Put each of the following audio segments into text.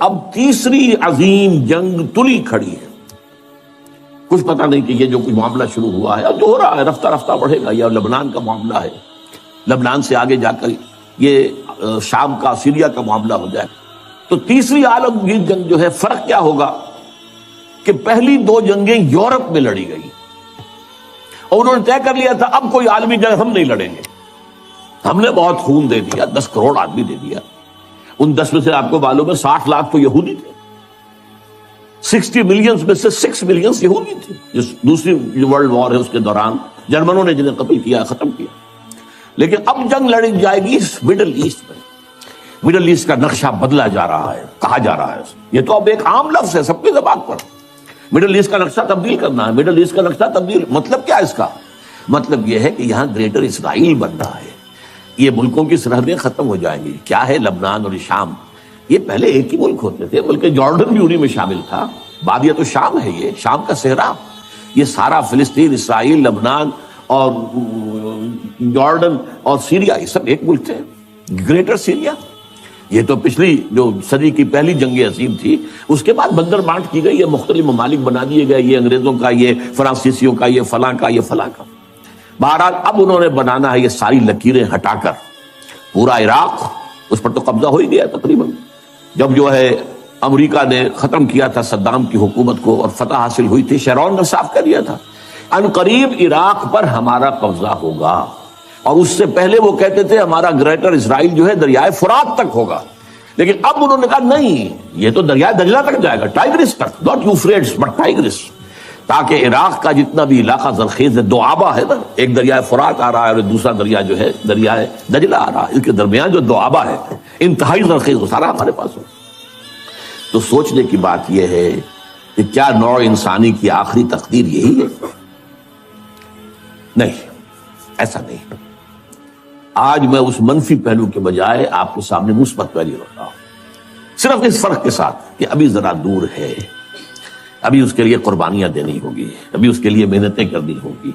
اب تیسری عظیم جنگ تلی کھڑی ہے. کچھ پتہ نہیں کہ یہ جو کچھ معاملہ شروع ہوا ہے اب جو ہو رہا ہے رفتہ رفتہ بڑھے گا. یہ لبنان کا معاملہ ہے, لبنان سے آگے جا کر یہ شام کا سیریا کا معاملہ ہو جائے. تو تیسری عالمگیر جنگ جو ہے, فرق کیا ہوگا کہ پہلی دو جنگیں یورپ میں لڑی گئی اور انہوں نے طے کر لیا تھا اب کوئی عالمی جنگ ہم نہیں لڑیں گے. ہم نے بہت خون دے دیا, 10 کروڑ آدمی دے دیا. ان 10 میں سے آپ کو معلوم ہے 60 لاکھ تو یہودی تھے, 60 ملین میں سے 6 ملین یہودی تھے. جس دوسری ورلڈ وار ہے اس کے دوران جرمنوں نے جنہیں قتل کیا, ختم کیا. لیکن اب جنگ لڑی جائے گی مڈل ایسٹ میں. مڈل ایسٹ کا نقشہ بدلا جا رہا ہے, کہا جا رہا ہے. یہ تو اب ایک عام لفظ ہے سب کی زبان پر. مڈل ایسٹ کا نقشہ تبدیل کرنا ہے. مڈل ایسٹ کا نقشہ تبدیل مطلب کیا ہے اس کا؟ مطلب یہ ہے کہ یہاں گریٹر اسرائیل بن رہا ہے. یہ ملکوں کی سرحدیں ختم ہو جائیں گی. کیا ہے لبنان اور شام, یہ پہلے ایک ہی ملک ہوتے تھے, بلکہ جارڈن بھی انہی میں شامل تھا. بعد یہ تو شام ہے, یہ شام کا صحرا, یہ سارا فلسطین, اسرائیل, لبنان اور جارڈن اور سیریا یہ سب ایک ملک تھے, گریٹر سیریا. یہ تو پچھلی جو صدی کی پہلی جنگ عظیم تھی, اس کے بعد بندر بانٹ کی گئی, یہ مختلف ممالک بنا دیے گئے, یہ انگریزوں کا, یہ فرانسیسیوں کا, یہ فلاں کا, یہ فلاں کا. بہرحال اب انہوں نے بنانا ہے یہ ساری لکیریں ہٹا کر پورا عراق, اس پر تو قبضہ ہو ہی گیا تقریباً. جب جو ہے امریکہ نے ختم کیا تھا صدام کی حکومت کو اور فتح حاصل ہوئی تھی, شیرون نے صاف کر دیا تھا ان قریب عراق پر ہمارا قبضہ ہوگا. اور اس سے پہلے وہ کہتے تھے ہمارا گریٹر اسرائیل جو ہے دریائے فرات تک ہوگا. لیکن اب انہوں نے کہا نہیں, یہ تو دریائے دجلہ تک جائے گا, ٹائگرس تک, ناٹ یوفریٹس بٹ ٹائگرس. تاکہ عراق کا جتنا بھی علاقہ زرخیز ہے, دو آبا ہے نا, ایک دریائے فرات آ رہا ہے اور دوسرا دریا جو ہے دریائے دجلہ آ رہا ہے, اس کے درمیان جو دو آبا ہے انتہائی زرخیز, وہ سارا ہمارے پاس ہو. تو سوچنے کی بات یہ ہے کہ کیا نوع انسانی کی آخری تقدیر یہی ہے؟ نہیں, ایسا نہیں. آج میں اس منفی پہلو کے بجائے آپ کے سامنے مثبت پہلو رکھ رہا ہوں, صرف اس فرق کے ساتھ کہ ابھی ذرا دور ہے, ابھی اس کے لیے قربانیاں دینی ہوگی, ابھی اس کے لیے محنتیں کرنی ہوگی,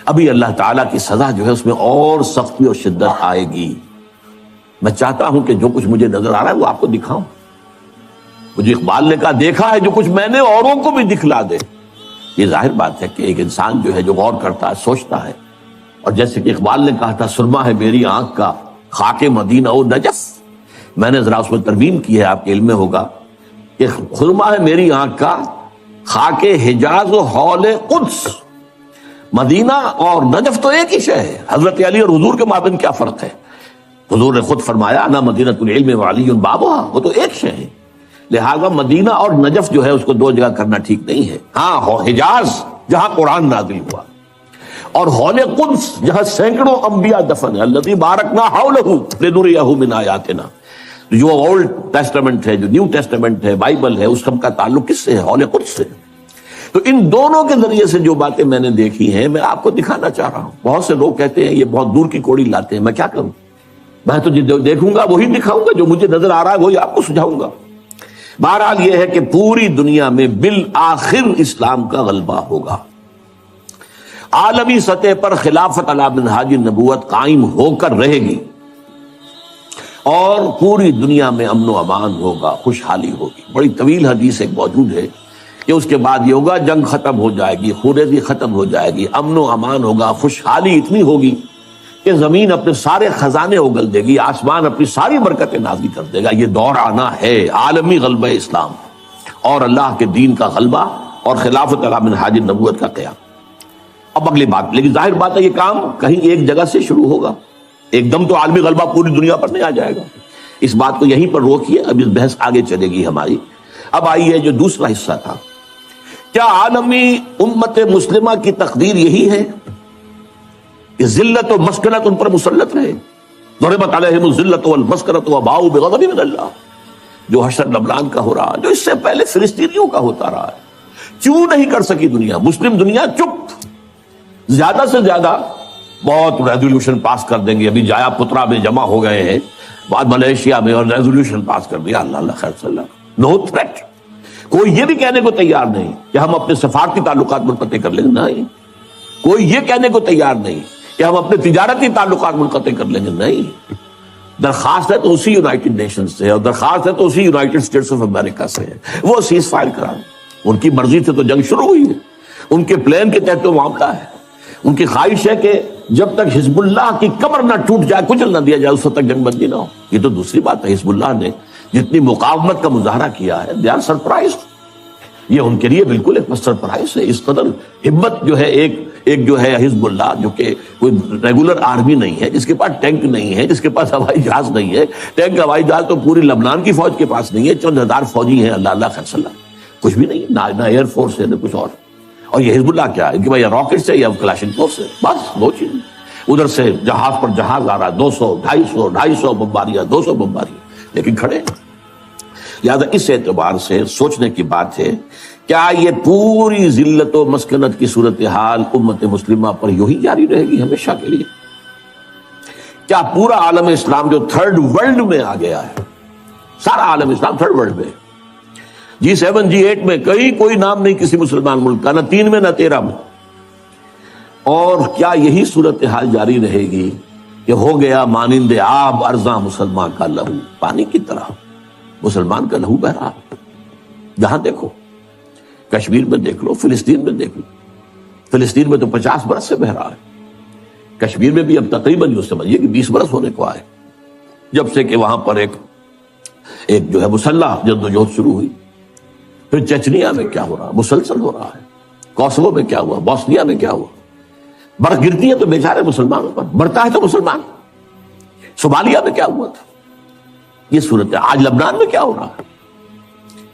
ابھی اللہ تعالیٰ کی سزا جو ہے اس میں اور سختی اور شدت آئے گی. میں چاہتا ہوں کہ جو کچھ مجھے نظر آ رہا ہے وہ آپ کو دکھاؤں. مجھے اقبال نے کہا دیکھا ہے جو کچھ میں نے اوروں کو بھی دکھلا دے. یہ ظاہر بات ہے کہ ایک انسان جو ہے جو غور کرتا ہے, سوچتا ہے, اور جیسے کہ اقبال نے کہا تھا سرما ہے میری آنکھ کا خاک مدینہ و نجف, میں نے ذرا اس میں ترمیم کی ہے, آپ کے علم میں ہوگا کہ سرما ہے میری آنکھ کا خاک حجاز و حول قدس. مدینہ اور نجف تو ایک ہی شے ہے. حضرت علی اور حضور کے مابین کیا فرق ہے؟ حضور نے خود فرمایا انا مدینۃ العلم وعلی بابھا, وہ تو ایک شے ہے. لہذا مدینہ اور نجف جو ہے اس کو دو جگہ کرنا ٹھیک نہیں ہے. ہاں, حجاز جہاں قرآن نازل ہوا, اور حول قدس جہاں سینکڑوں انبیاء دفن ہیں, الذی بارکنا حولہ لنریہ من آیاتنا. جو اولڈ ٹیسٹمنٹ ہے, جو نیو ٹیسٹمنٹ ہے, بائبل ہے, اس سب کا تعلق کس سے ہے؟ حول قدس سے. تو ان دونوں کے ذریعے سے جو باتیں میں نے دیکھی ہیں میں آپ کو دکھانا چاہ رہا ہوں. بہت سے لوگ کہتے ہیں یہ بہت دور کی کوڑی لاتے ہیں, میں کیا کروں؟ میں تو جو دیکھوں گا وہی دکھاؤں گا, جو مجھے نظر آ رہا ہے وہی آپ کو سجھاؤں گا. بہرحال یہ ہے کہ پوری دنیا میں بالآخر اسلام کا غلبہ ہوگا. عالمی سطح پر خلافت علی منہاج النبوت قائم ہو کر رہے گی, اور پوری دنیا میں امن و امان ہوگا, خوشحالی ہوگی. بڑی طویل حدیث ایک موجود ہے کہ اس کے بعد یہ ہوگا جنگ ختم ہو جائے گی, خونریزی ختم ہو جائے گی, امن و امان ہوگا, خوشحالی اتنی ہوگی کہ زمین اپنے سارے خزانے اگل دے گی, آسمان اپنی ساری برکتیں نازل کر دے گا. یہ دور آنا ہے عالمی غلبہ اسلام اور اللہ کے دین کا غلبہ اور خلافت علی منہاج النبوت کا قیام. اب اگلی بات, لیکن ظاہر بات ہے یہ کام کہیں ایک جگہ سے شروع ہوگا, ایک دم تو عالمی غلبہ پوری دنیا پر نہیں آ جائے گا. اس بات کو یہیں پر روکیے, اب اس بحث آگے چلے گی ہماری. اب آئیے جو دوسرا حصہ تھا, کیا عالمی امت مسلمہ کی تقدیر یہی ہے کہ ذلت و مسکنت ان پر مسلط رہے؟ ضربت علیہم الذلۃ والمسکنۃ وباؤوا بغضب من اللہ, جو حشر لبنان کا ہو رہا, جو اس سے پہلے فلسطینیوں کا ہوتا رہا ہے. کیوں نہیں کر سکی دنیا, مسلم دنیا چپ, زیادہ سے زیادہ بہت ریزولوشن پاس کر دیں گے. ابھی جایا پترا میں جمع ہو گئے ہیں, بعد ملیشیا میں, اور ریزولوشن پاس کر دیا, اللہ اللہ خیر صلی اللہ. No threat. کوئی یہ بھی کہنے کو تیار نہیں کہ ہم اپنے سفارتی تعلقات منقطع کر لیں گے, نہیں. کوئی یہ کہنے کو تیار نہیں کہ ہم اپنے تجارتی تعلقات منقطع کر لیں گے, نہیں. درخواست ہے تو اسی یونائٹڈ نیشن سے ہے، اور درخواست ہے تو اسی یونائٹڈ اسٹیٹس آف امریکہ سے ہے، وہ سیز فائر کرا. ان کی مرضی سے تو جنگ شروع ہوئی ہے، ان کے پلان کے تحت تو معاملہ ہے. ان کی خواہش ہے کہ جب تک حزب اللہ کی کمر نہ ٹوٹ جائے، کچل نہ دیا جائے، اس وقت تک جنگ بندی نہ ہو. یہ تو دوسری بات ہے. حزب اللہ نے جتنی مقاومت کا مظاہرہ کیا ہے، دے آر سرپرائزڈ. یہ ان کے لیے بالکل ایک سرپرائز ہے. اس قدر ہمت جو ہے ایک جو ہے حزب اللہ، جو کہ کوئی ریگولر آرمی نہیں ہے، جس کے پاس ٹینک نہیں ہے، جس کے پاس ہوائی جہاز نہیں ہے. ٹینک ہوائی جہاز تو پوری لبنان کی فوج کے پاس نہیں ہے. چند ہزار فوجی ہیں، اللہ خیر صلی اللہ، کچھ بھی نہیں، نہ ایئر فورس ہے نہ کچھ اور یہ حزب اللہ کیا ہے کہ بھائی راکٹ سے یا کلاشنکوف سے، بس دو چیز. ادھر سے جہاز پر جہاز آ رہا، 200 250 بمباریاں، 200 بمباریاں، لیکن کھڑے. لہٰذا اس اعتبار سے سوچنے کی بات ہے، کیا یہ پوری ذلت و مسکنت کی صورتحال امت مسلمہ پر یوں ہی جاری رہے گی ہمیشہ کے لیے؟ کیا پورا عالم اسلام جو تھرڈ ورلڈ میں آ گیا ہے، سارا عالم اسلام تھرڈ ورلڈ میں، G7 G8 میں کہیں کوئی نام نہیں کسی مسلمان ملک کا، نہ 3 میں نہ 13 میں، اور کیا یہی صورتحال جاری رہے گی کہ ہو گیا مانند آب ارزاں مسلمان کا لہو، پانی کی طرح مسلمان کا لہو بہ رہا. جہاں دیکھو، کشمیر میں دیکھ لو، فلسطین میں دیکھ لو. فلسطین میں تو 50 برس سے بہ رہا ہے. کشمیر میں بھی اب تقریباً یوں سمجھیے کہ 20 برس ہونے کو آئے جب سے کہ وہاں پر ایک جو ہے مسلح جدوجہد شروع ہوئی. پھر چچنیا میں کیا ہو رہا، مسلسل ہو رہا ہے. کوسوو میں کیا ہوا، بوسنیا میں کیا ہوا. برف گرتی ہے تو بیچارے مسلمانوں پر، برتا ہے تو مسلمان. صومالیہ میں کیا ہوا تھا. یہ صورتحال آج لبنان میں کیا ہو رہا ہے.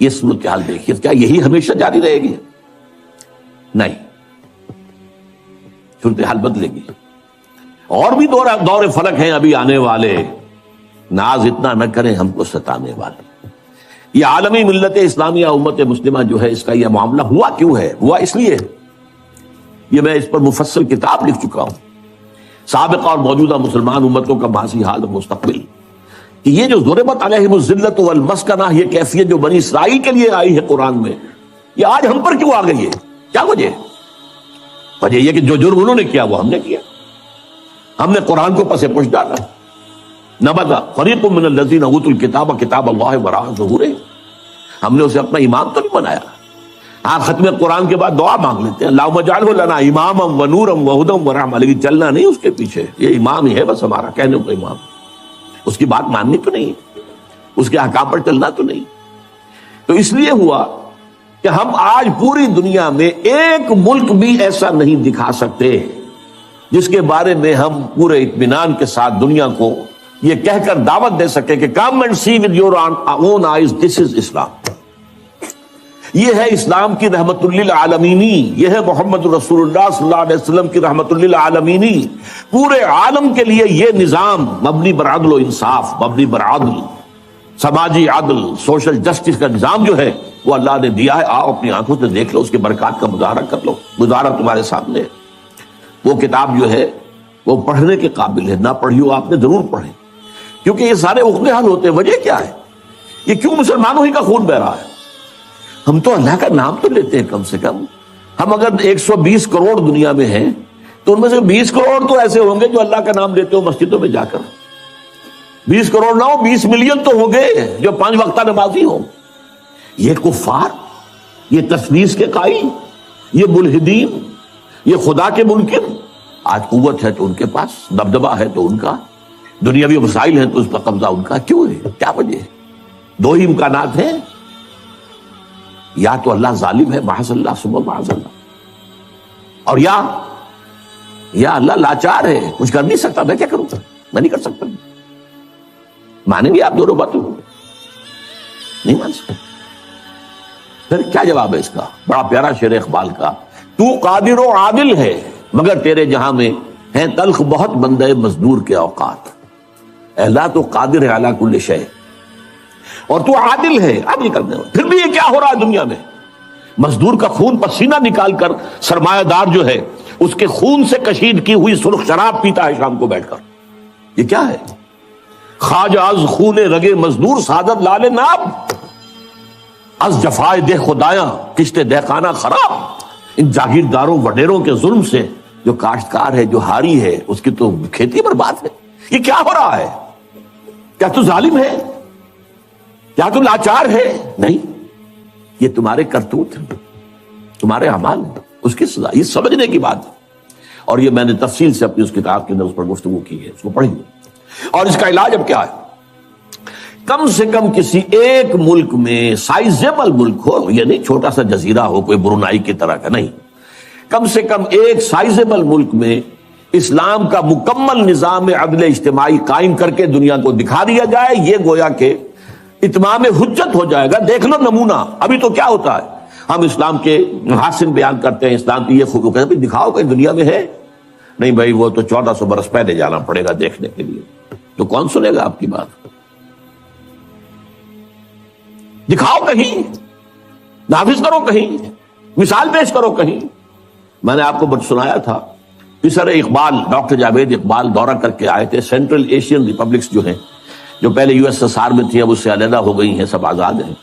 یہ صورتحال دیکھیے، کیا یہی ہمیشہ جاری رہے گی؟ نہیں، صورتحال بدلے گی. اور بھی دور فلک ہیں ابھی آنے والے. ناز اتنا نہ کریں ہم کو ستانے والے. یہ عالمی ملت اسلامیہ امت مسلمہ جو ہے، اس کا یہ معاملہ ہوا کیوں ہے؟ ہوا اس لیے، یہ میں اس پر مفصل کتاب لکھ چکا ہوں، سابقہ اور موجودہ مسلمان امتوں کا ماضی حال اور مستقبل، کہ یہ جو ضربت علیہم الذلۃ والمسکنہ، یہ کیفیت جو بنی اسرائیل کے لیے آئی ہے قرآن میں، یہ آج ہم پر کیوں آ گئی ہے؟ کیا وجہ ہے؟ وجہ یہ کہ جو جرم انہوں نے کیا وہ ہم نے کیا. ہم نے قرآن کو پس پش ڈالا. نبذ فریق من الذین اوتوا الکتاب کتاب اللہ وراء ظہورہم، ہم نے اسے اپنا امام تو نہیں بنایا. ہاں، ختم قرآن کے بعد دعا مانگ لیتے ہیں، اللہم اجعلہ لنا اماما ونورا وہدی ورحمۃ، لیکن چلنا نہیں اس کے پیچھے. یہ امام ہی ہے بس ہمارا کہنے کو امام، اس کی بات ماننی تو نہیں، اس کے احکام پر چلنا تو نہیں. تو اس لیے ہوا کہ ہم آج پوری دنیا میں ایک ملک بھی ایسا نہیں دکھا سکتے جس کے بارے میں ہم پورے اطمینان کے ساتھ دنیا کو یہ کہہ کر دعوت دے سکے کہ come and see with your own eyes, this is Islam. یہ ہے اسلام کی رحمت للعالمینی، یہ ہے محمد رسول اللہ صلی اللہ علیہ وسلم کی رحمت للعالمینی. پورے عالم کے لیے یہ نظام مبنی بر عدل و انصاف، مبنی بر عدل، سماجی عدل، سوشل جسٹس کا نظام جو ہے وہ اللہ نے دیا ہے. آؤ اپنی آنکھوں سے دیکھ لو، اس کے برکات کا مظاہرہ کر لو. مظاہرہ تمہارے سامنے ہے. وہ کتاب جو ہے وہ پڑھنے کے قابل ہے، نہ پڑھی ہو آپ نے ضرور پڑھیں، کیونکہ یہ سارے عقدے حل ہوتے ہیں. وجہ کیا ہے؟ یہ کیوں مسلمانوں ہی کا خون بہ رہا ہے؟ ہم تو اللہ کا نام تو لیتے ہیں کم سے کم. ہم اگر 120 کروڑ دنیا میں ہیں تو ان میں سے 20 کروڑ تو ایسے ہوں گے جو اللہ کا نام لیتے ہو مسجدوں میں جا کر. 20 کروڑ نہ ہو، 20 ملین تو ہوں گے جو 5 وقتہ نمازی ہوں. یہ کفار، یہ تثلیث کے قائل، یہ ملحدین، یہ خدا کے منکر، آج قوت ہے تو ان کے پاس، دبدبہ ہے تو ان کا، دنیاوی وسائل ہیں تو اس پر قبضہ ان کا. کیوں ہے؟ کیا وجہ ہے؟ دو ہی امکانات ہیں، یا تو اللہ ظالم ہے معاذ اللہ ثم معاذ اللہ، اور یا اللہ لاچار ہے، کچھ کر نہیں سکتا. میں کیا کروں گا؟ میں نہیں کر سکتا. مانیں گے آپ دونوں باتوں کو؟ نہیں مان سکتے. پھر کیا جواب ہے اس کا؟ بڑا پیارا شعر اقبال کا، تو قادر و عادل ہے مگر تیرے جہاں میں ہیں تلخ بہت بندے مزدور کے اوقات. اللہ تو قادر ہے علی کل شیء، اور تو عادل ہے، عادل کرنے والا. پھر بھی یہ کیا ہو رہا ہے دنیا میں؟ مزدور کا خون پسینہ نکال کر سرمایہ دار جو ہے اس کے خون سے کشید کی ہوئی سرخ شراب پیتا ہے شام کو بیٹھ کر. یہ کیا ہے؟ خواجہ از خون رگے مزدور سعادت لال ناب، از جفائے دہ خدایاں کشت دہقانہ خراب. ان جاگیرداروں وڈیروں کے ظلم سے جو کاشتکار ہے، جو ہاری ہے، اس کی تو کھیتی برباد ہے. یہ کیا ہو رہا ہے؟ کیا تو ظالم ہے؟ کیا تو لاچار ہے؟ نہیں، یہ تمہارے کرتوت ہیں، تمہارے اعمال ہیں، اس کی سزا، یہ سمجھنے کی بات ہے۔ اور یہ میں نے تفصیل سے اپنی اس کتاب کے اندر اس پر گفتگو کی ہے، اس کو پڑھیے۔ اور اس کا علاج اب کیا ہے؟ کم سے کم کسی ایک ملک میں، سائزیبل ملک ہو، یہ نہیں چھوٹا سا جزیرہ ہو کوئی برونائی کی طرح کا، نہیں، کم سے کم ایک سائزیبل ملک میں اسلام کا مکمل نظام عدل اجتماعی قائم کر کے دنیا کو دکھا دیا جائے، یہ گویا کہ اتمام حجت ہو جائے گا۔ دیکھ لو نمونہ، ابھی تو کیا ہوتا ہے، ہم اسلام کے محاسن بیان کرتے ہیں، اسلام کی یہ خوبی کہتے ہیں، دکھاؤ کہ دنیا میں ہے، نہیں بھائی وہ تو 1400 برس پہلے جانا پڑے گا دیکھنے کے لیے، تو کون سنے گا آپ کی بات؟ دکھاؤ کہیں، نافذ کرو کہیں، مثال پیش کرو کہیں۔ میں نے آپ کو سنایا تھا، پسر اقبال، ڈاکٹر جاوید اقبال دورہ کر کے آئے تھے سینٹرل ایشین ریپبلکس جو ہیں، جو پہلے USSR میں تھی اب اس سے علیحدہ ہو گئی ہیں، سب آزاد ہیں،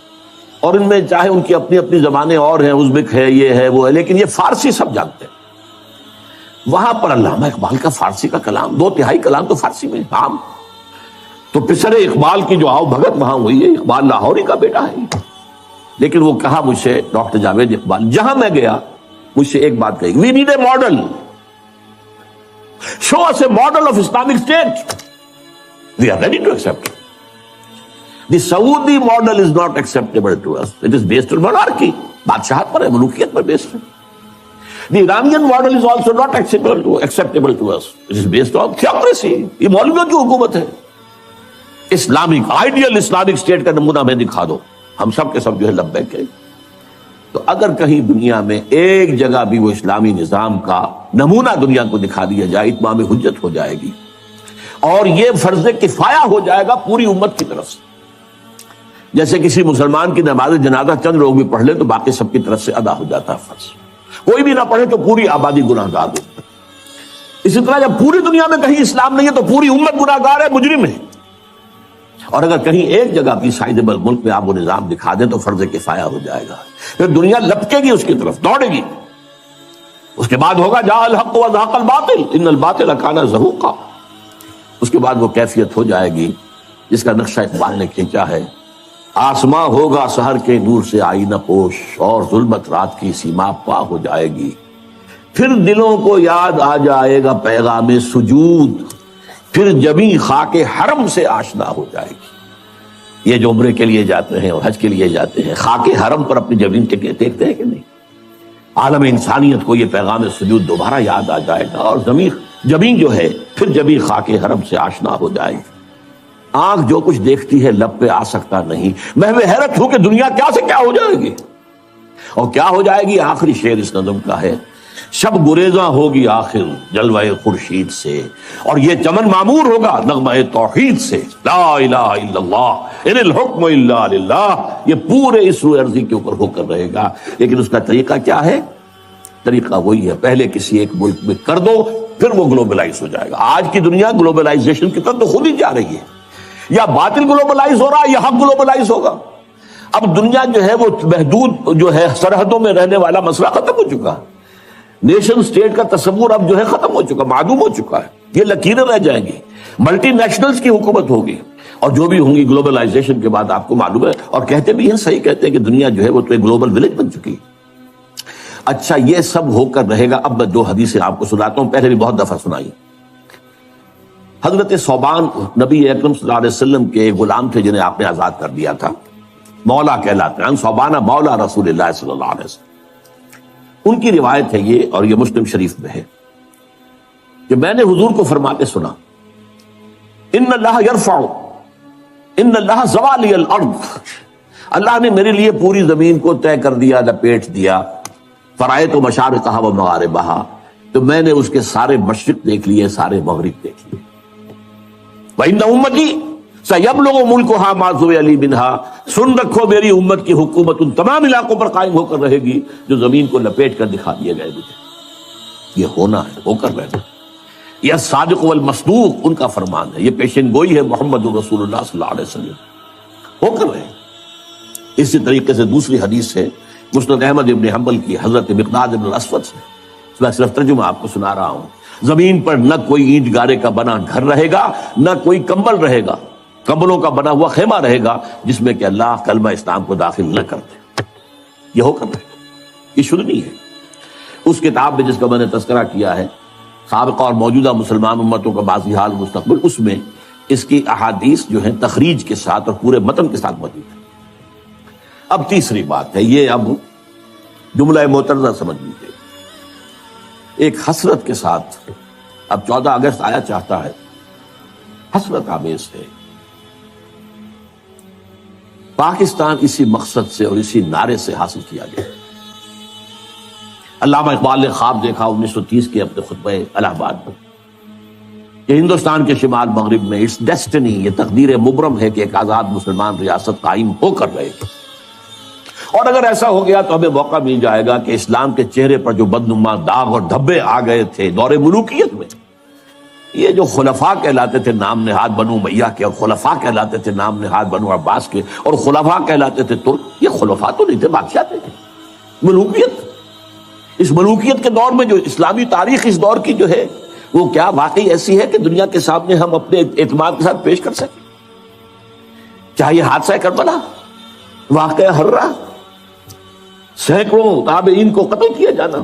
اور ان میں چاہے ان کی اپنی اپنی زبانیں اور ہیں، ازبک ہے، یہ ہے وہ ہے، لیکن یہ فارسی سب جانتے ہیں۔ وہاں پر علامہ اقبال کا فارسی کا کلام، 2/3 کلام تو فارسی میں عام، تو پسر اقبال کی جو آؤ بھگت وہاں ہوئی ہے، اقبال لاہوری کا بیٹا ہے، لیکن وہ کہا مجھ سے ڈاکٹر جاوید اقبال، جہاں میں گیا مجھ سے ایک بات کہی، we need a model, show us a model of Islamic state, we are ready to accept. The Saudi model is not acceptable to us, it is based on monarchy, بادشاہت پر ہے، ملوکیت پر بیسڈ ہے۔ The Iranian model is also not acceptable to us, it is based on theocracy, یہ مولویوں کی حکومت ہے۔ اسلامک آئیڈیل اسلامک اسٹیٹ کا نمونہ میں دکھا دو، ہم سب کے سب جو ہے لبیک ہے۔ تو اگر کہیں دنیا میں ایک جگہ بھی وہ اسلامی نظام کا نمونہ دنیا کو دکھا دیا جائے، اتمام حجت ہو جائے گی، اور یہ فرض کفایہ ہو جائے گا پوری امت کی طرف سے۔ جیسے کسی مسلمان کی نماز جنازہ چند لوگ بھی پڑھ لیں تو باقی سب کی طرف سے ادا ہو جاتا ہے فرض، کوئی بھی نہ پڑھے تو پوری آبادی گناہ گار ہو۔ اسی طرح جب پوری دنیا میں کہیں اسلام نہیں ہے تو پوری امت گناہ گار ہے، مجرم ہے۔ اور اگر کہیں ایک جگہ بھی سائزیبل ملک میں آپ وہ نظام دکھا دیں تو فرض کفایہ ہو جائے گا، پھر دنیا لپکے گی اس کی طرف، دوڑے گی۔ اس کے بعد ہوگا جاء الحق وزهق الباطل ان الباطل کان زہوقا، اس کے بعد وہ کیفیت ہو جائے گی جس کا نقشہ اقبال نے کھینچا ہے، آسماں ہوگا سحر کے نور سے آئینہ پوش، اور ظلمت رات کی سیما پا ہو جائے گی، پھر دلوں کو یاد آ جائے گا پیغام سجود، پھر جبیں خاک حرم سے آشنا ہو جائے گی۔ یہ جو عمرے کے لیے جاتے ہیں اور حج کے لیے جاتے ہیں، خاک حرم پر اپنی جبین ٹکے دیکھتے ہیں کہ نہیں؟ عالم انسانیت کو یہ پیغام سجود دوبارہ یاد آ جائے گا، اور جبین جو ہے پھر جبیں خاک حرم سے آشنا ہو جائے گی۔ آنکھ جو کچھ دیکھتی ہے لب پہ آ سکتا نہیں، محو حیرت ہو کہ دنیا کیا سے کیا ہو جائے گی، اور کیا ہو جائے گی۔ آخری شعر اس نظم کا ہے، شب گریزاں ہوگی آخر جلوہ خورشید سے، اور یہ چمن معمور ہوگا نغمہ توحید سے، لا الہ الا اللہ ان الحکم الا للہ، یہ پورے اس روئے ارضی کے اوپر ہو کر رہے گا۔ لیکن اس کا طریقہ کیا ہے؟ طریقہ وہی ہے، پہلے کسی ایک ملک میں کر دو، پھر وہ گلوبلائز ہو جائے گا۔ آج کی دنیا گلوبلائزیشن کی طرف تو خود ہی جا رہی ہے، یا باطل گلوبلائز ہو رہا ہے یا حق گلوبلائز ہوگا۔ اب دنیا جو ہے وہ محدود جو ہے سرحدوں میں رہنے والا مسئلہ ختم ہو چکا ہے، نیشن سٹیٹ کا تصور اب جو ہے ختم ہو چکا، معدوم ہو چکا ہے، یہ لکیریں رہ جائیں گی، ملٹی نیشنلز کی حکومت ہوگی، اور جو بھی ہوں گی گلوبلائزیشن کے بعد آپ کو معلوم ہے، اور کہتے بھی ہیں، صحیح کہتے ہیں کہ دنیا جو ہے وہ تو ایک گلوبل ولیج بن چکی۔ اچھا یہ سب ہو کر رہے گا۔ اب میں 2 حدیثیں آپ کو سناتا ہوں، پہلے بھی بہت دفعہ سنائی۔ حضرت ثوبان نبی اکرم صلی اللہ علیہ وسلم کے غلام تھے جنہیں آپ نے آزاد کر دیا تھا، مولا کہلاتے ہیں، ثوبان مولا رسول اللہ صلی اللہ علیہ وسلم۔ ان کی روایت ہے یہ، اور یہ مسلم شریف میں ہے، کہ میں نے حضور کو فرماتے سنا، ان اللہ یرفع، ان اللہ زوالی الارض، اللہ نے میرے لیے پوری زمین کو طے کر دیا، لپیٹ دیا، فرائض و مشارقہ و مغاربہا، تو میں نے اس کے سارے مشرق دیکھ لیے، سارے مغرب دیکھ لیے۔ وَإِنَّ أُمَّتِي سَيَبْلُغُ مُلْكُهَا مَا ذُوِيَ لِي مِنْهَا، سن رکھو میری امت کی حکومت ان تمام علاقوں پر قائم ہو کر رہے گی جو زمین کو لپیٹ کر دکھا دیے گئے مجھے۔ یہ ہونا ہے، ہو کر رہنا۔ یہ صادق والمصدوق ان کا فرمان ہے، یہ پیشن گوئی ہے محمد رسول اللہ صلی اللہ علیہ وسلم، ہو کر رہے۔ اسی طریقے سے دوسری حدیث ہے مسند احمد ابن حنبل کی، حضرت مقداد ابن الاسود سے، میں صرف ترجمہ آپ کو سنا رہا ہوں۔ زمین پر نہ کوئی اینٹ گارے کا بنا گھر رہے گا، نہ کوئی کمبل رہے گا، کمبلوں کا بنا ہوا خیمہ رہے گا جس میں کہ اللہ کلمہ اسلام کو داخل نہ کرتے. یہ ہو کر رہے گا، یہ شروع نہیں ہے. اس کتاب میں جس کا میں نے تذکرہ کیا ہے سابقہ اور موجودہ مسلمان امتوں کا ماضی حال مستقبل، اس میں اس کی احادیث جو ہیں تخریج کے ساتھ اور پورے متن کے ساتھ موجود ہے. اب تیسری بات ہے، یہ اب جملہ معترضہ سمجھ لیجیے. ایک حسرت کے ساتھ اب 14 اگست آیا چاہتا ہے، حسرت آمیز ہے. پاکستان اسی مقصد سے اور اسی نعرے سے حاصل کیا گیا. علامہ اقبال نے خواب دیکھا 1930 کے اپنے خطبہ الہ آباد میں کہ ہندوستان کے شمال مغرب میں اٹس ڈیسٹنی، یہ تقدیر مبرم ہے کہ ایک آزاد مسلمان ریاست قائم ہو کر رہے گی، اور اگر ایسا ہو گیا تو ہمیں موقع مل جائے گا کہ اسلام کے چہرے پر جو بدنما داغ اور دھبے آ گئے تھے دور ملوکیت میں، یہ جو خلفاء کہلاتے تھے نام نہاد بنو امیہ کے، اور خلفاء کہلاتے تھے نام نہاد بنو عباس کے، اور خلفاء کہلاتے تھے ترک، یہ خلفاء تو نہیں تھے، بادشاہ تھے. ملوکیت، اس ملوکیت کے دور میں جو اسلامی تاریخ اس دور کی جو ہے وہ کیا واقعی ایسی ہے کہ دنیا کے سامنے ہم اپنے اعتماد کے ساتھ پیش کر سکیں؟ چاہے یہ حادثہ کربلا، واقعہ ہررا، سینکڑوں تابعین کو قتل کیا جانا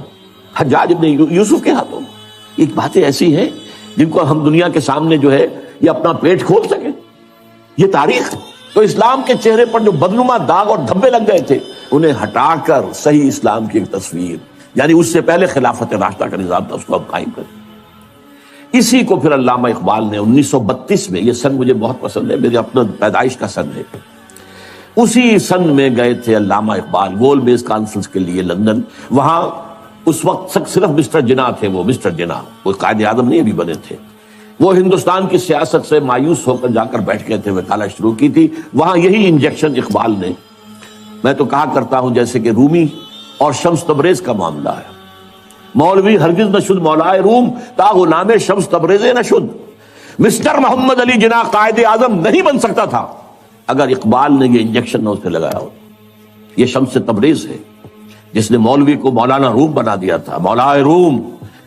حجاج ابن یوسف کے ہاتھوں، ایک باتیں ایسی ہیں جن کو ہم دنیا کے سامنے جو ہے یہ اپنا پیٹ کھول سکیں. یہ تاریخ تو اسلام کے چہرے پر جو بدنما داغ اور دھبے لگ گئے تھے انہیں ہٹا کر صحیح اسلام کی ایک تصویر، یعنی اس سے پہلے خلافت راشدہ کا نظام تھا، اس کو اب قائم کریں. اسی کو پھر علامہ اقبال نے 1932 میں، یہ سن مجھے بہت پسند ہے، میرے اپنا پیدائش کا سن ہے، اسی سن میں گئے تھے علامہ اقبال گول میز کانفرنس کے لیے لندن. وہاں اس وقت صرف مسٹر جناح تھے، وہ مسٹر جناح، وہ قائد اعظم نہیں ابھی بنے تھے. وہ ہندوستان کی سیاست سے مایوس ہو کر جا کر بیٹھ گئے تھے، وکالت شروع کی تھی. وہاں یہی انجیکشن اقبال نے، میں تو کہا کرتا ہوں جیسے کہ رومی اور شمس تبریز کا معاملہ ہے، مولوی ہرگز نہ شد مولائے روم تا غلام شمس تبریز نہ شد. مسٹر محمد علی جناح قائد اعظم نہیں بن سکتا تھا اگر اقبال نے یہ انجیکشن نہ اسے لگایا ہو. یہ شمس تبریز ہے جس نے مولوی کو مولانا روم بنا دیا تھا، مولائے روم،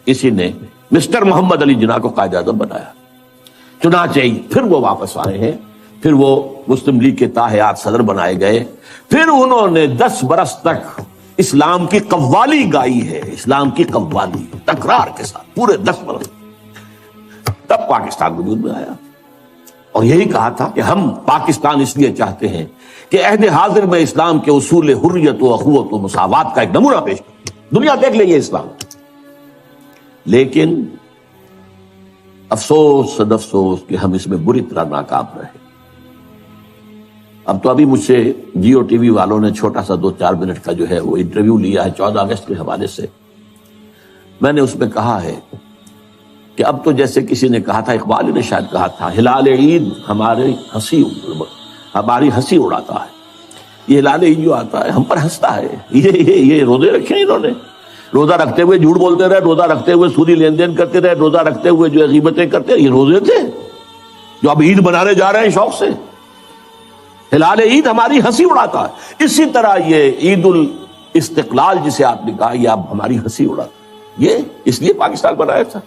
اسی نے مسٹر محمد علی جناح کو قائد اعظم بنایا. چنانچہ پھر وہ واپس آئے ہیں، پھر وہ مسلم لیگ کے تاحیات صدر بنائے گئے، پھر انہوں نے 10 برس تک اسلام کی قوالی گائی ہے، اسلام کی قوالی تکرار کے ساتھ پورے 10 برس. تب پاکستان وجود میں آیا، اور یہی کہا تھا کہ ہم پاکستان اس لیے چاہتے ہیں کہ عہد حاضر میں اسلام کے اصول حریت و اخوت و مساوات کا ایک نمونہ پیش کریں، دنیا دیکھ لے یہ اسلام. لیکن افسوس صد افسوس کہ ہم اس میں بری طرح ناکام رہے. اب تو ابھی مجھ سے جیو ٹی وی والوں نے چھوٹا سا 2-4 منٹ کا جو ہے وہ انٹرویو لیا ہے 14 اگست کے حوالے سے. میں نے اس میں کہا ہے کہ اب تو جیسے کسی نے کہا تھا، اقبال نے شاید کہا تھا، ہلال عید ہماری ہنسی اڑاتا ہے. یہ ہلال عید جو آتا ہے ہم پر ہنستا ہے. یہ روزے رکھے ہیں انہوں نے، روزہ رکھتے ہوئے جھوٹ بولتے رہے، روزہ رکھتے ہوئے سودی لین دین کرتے رہے، روزہ رکھتے ہوئے جو غیبتیں کرتے رہے. یہ روزے تھے جو اب عید منانے جا رہے ہیں شوق سے. ہلال عید ہماری ہنسی اڑاتا ہے. اسی طرح یہ عید الاستقلال جسے آپ نے کہا، یہ اب ہماری ہنسی اڑاتا ہے. یہ اس لیے پاکستان بنایا تھا.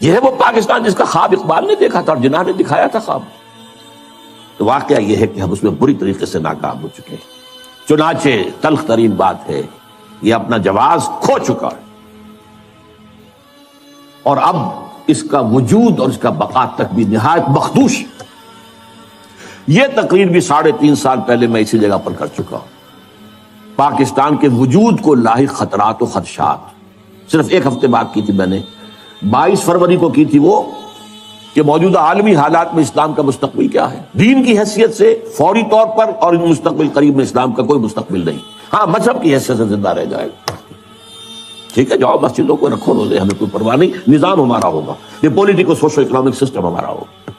یہ ہے وہ پاکستان جس کا خواب اقبال نے دیکھا تھا اور جناح نے دکھایا تھا خواب. تو واقعہ یہ ہے کہ ہم اس میں بری طریقے سے ناکام ہو چکے ہیں. چنانچہ تلخ ترین بات ہے، یہ اپنا جواز کھو چکا ہے، اور اب اس کا وجود اور اس کا بقا تک بھی نہایت مخدوش. یہ تقریر بھی 3.5 سال پہلے میں اسی جگہ پر کر چکا ہوں. پاکستان کے وجود کو لاحق خطرات و خدشات، صرف ایک ہفتے بعد کی تھی میں نے، 22 فروری کو کی تھی وہ، کہ موجودہ عالمی حالات میں اسلام کا مستقبل کیا ہے. دین کی حیثیت سے فوری طور پر اور مستقبل قریب میں اسلام کا کوئی مستقبل نہیں. ہاں مذہب کی حیثیت سے زندہ رہ جائے گا. ٹھیک ہے، جاؤ مسجدوں کو رکھو روزے، ہمیں کوئی پرواہ نہیں، نظام ہمارا ہوگا، یہ پولیٹیکل سوشو اکنامک سسٹم ہمارا ہوگا.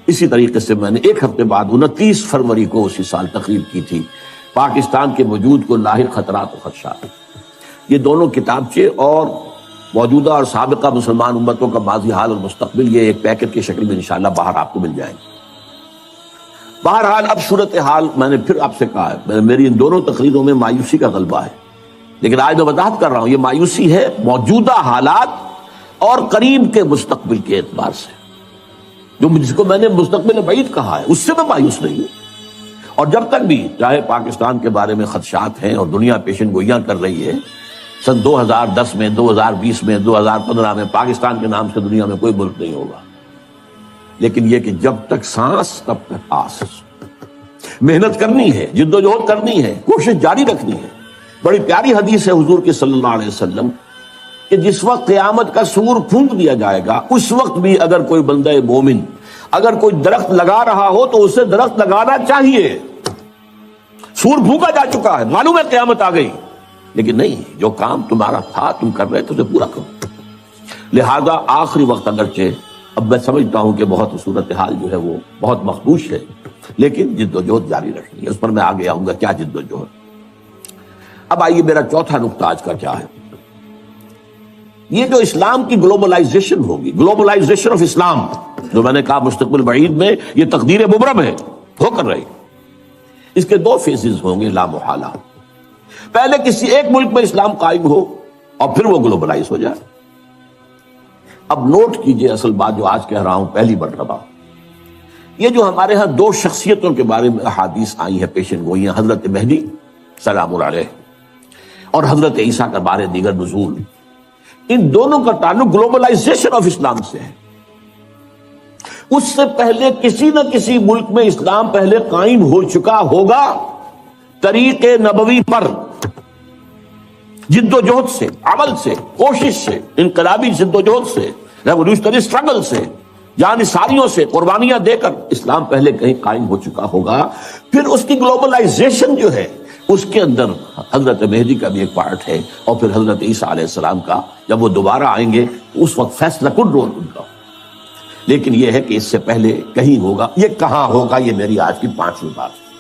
اسی طریقے سے میں نے ایک ہفتے بعد 29 فروری کو اسی سال تقریر کی تھی، پاکستان کے وجود کو لاحق خطرات و خدشات. یہ دونوں کتابچے اور موجودہ اور سابقہ مسلمان امتوں کا ماضی حال اور مستقبل، یہ ایک پیکٹ کی شکل میں انشاءاللہ باہر آپ کو مل جائیں گے. بہرحال اب صورتحال، میں نے پھر آپ سے کہا ہے، میری ان دونوں تقریروں میں مایوسی کا غلبہ ہے، لیکن آج میں وضاحت کر رہا ہوں، یہ مایوسی ہے موجودہ حالات اور قریب کے مستقبل کے اعتبار سے. جس کو میں نے مستقبل بعید کہا ہے، اس سے میں مایوس نہیں ہوں۔ اور جب تک بھی چاہے پاکستان کے بارے میں خدشات ہیں اور دنیا پیشن گوئیاں کر رہی ہے، سن 2010 میں، 2020 میں، 2015 میں پاکستان کے نام سے دنیا میں کوئی ملک نہیں ہوگا، لیکن یہ کہ جب تک سانس تب تک آس، محنت کرنی ہے، جد و جہد کرنی ہے، کوشش جاری رکھنی ہے۔ بڑی پیاری حدیث ہے حضور کی صلی اللہ علیہ وسلم کہ جس وقت قیامت کا سور پھونک دیا جائے گا، اس وقت بھی اگر کوئی بندہ مومن اگر کوئی درخت لگا رہا ہو تو اسے درخت لگانا چاہیے۔ سور پھونکا جا چکا ہے، معلوم ہے قیامت آ گئی، لیکن نہیں، جو کام تمہارا تھا تم کر رہے تھے اسے پورا کرو۔ لہذا آخری وقت اگرچہ اب میں سمجھتا ہوں کہ بہت صورتحال جو ہے وہ بہت مخدوش ہے، لیکن جد و جہد جاری رکھنی ہے۔ اس پر میں آگے آؤں گا کیا جد و جہد۔ اب آئیے میرا چوتھا نقطہ آج کا کیا ہے۔ یہ جو اسلام کی گلوبلائزیشن ہوگی، گلوبلائزیشن آف اسلام، جو میں نے کہا مستقبل بعید میں یہ تقدیر مبرم ہے، ہو کر رہی، اس کے دو فیزز ہوں گے لا محالہ۔ پہلے کسی ایک ملک میں اسلام قائم ہو اور پھر وہ گلوبلائز ہو جائے۔ اب نوٹ کیجئے اصل بات جو آج کہہ رہا ہوں پہلی مرتبہ، یہ جو ہمارے ہاں دو شخصیتوں کے بارے میں احادیث آئی ہیں پیشن گوئیاں، حضرت مہدی سلام اللہ علیہ اور حضرت عیسیٰ کا بارے دیگر نزول، ان دونوں کا تعلق گلوبلائزیشن آف اسلام سے ہے۔ اس سے پہلے کسی نہ کسی ملک میں اسلام پہلے قائم ہو چکا ہوگا، طریق نبوی پر، جد و جہد سے، عمل سے، کوشش سے، انقلابی جد و جہد سے، ریولیوشنری اسٹرگل سے، جان ساریوں سے قربانیاں دے کر اسلام پہلے کہیں قائم ہو چکا ہوگا۔ پھر اس کی گلوبلائزیشن جو ہے اس کے اندر حضرت مہدی کا بھی ایک پارٹ ہے، اور پھر حضرت عیسیٰ علیہ السلام کا جب وہ دوبارہ آئیں گے اس وقت فیصلہ کن رول ان کا۔ لیکن یہ ہے کہ اس سے پہلے کہیں ہوگا، یہ کہاں ہوگا، یہ میری آج کی پانچویں بات ہے۔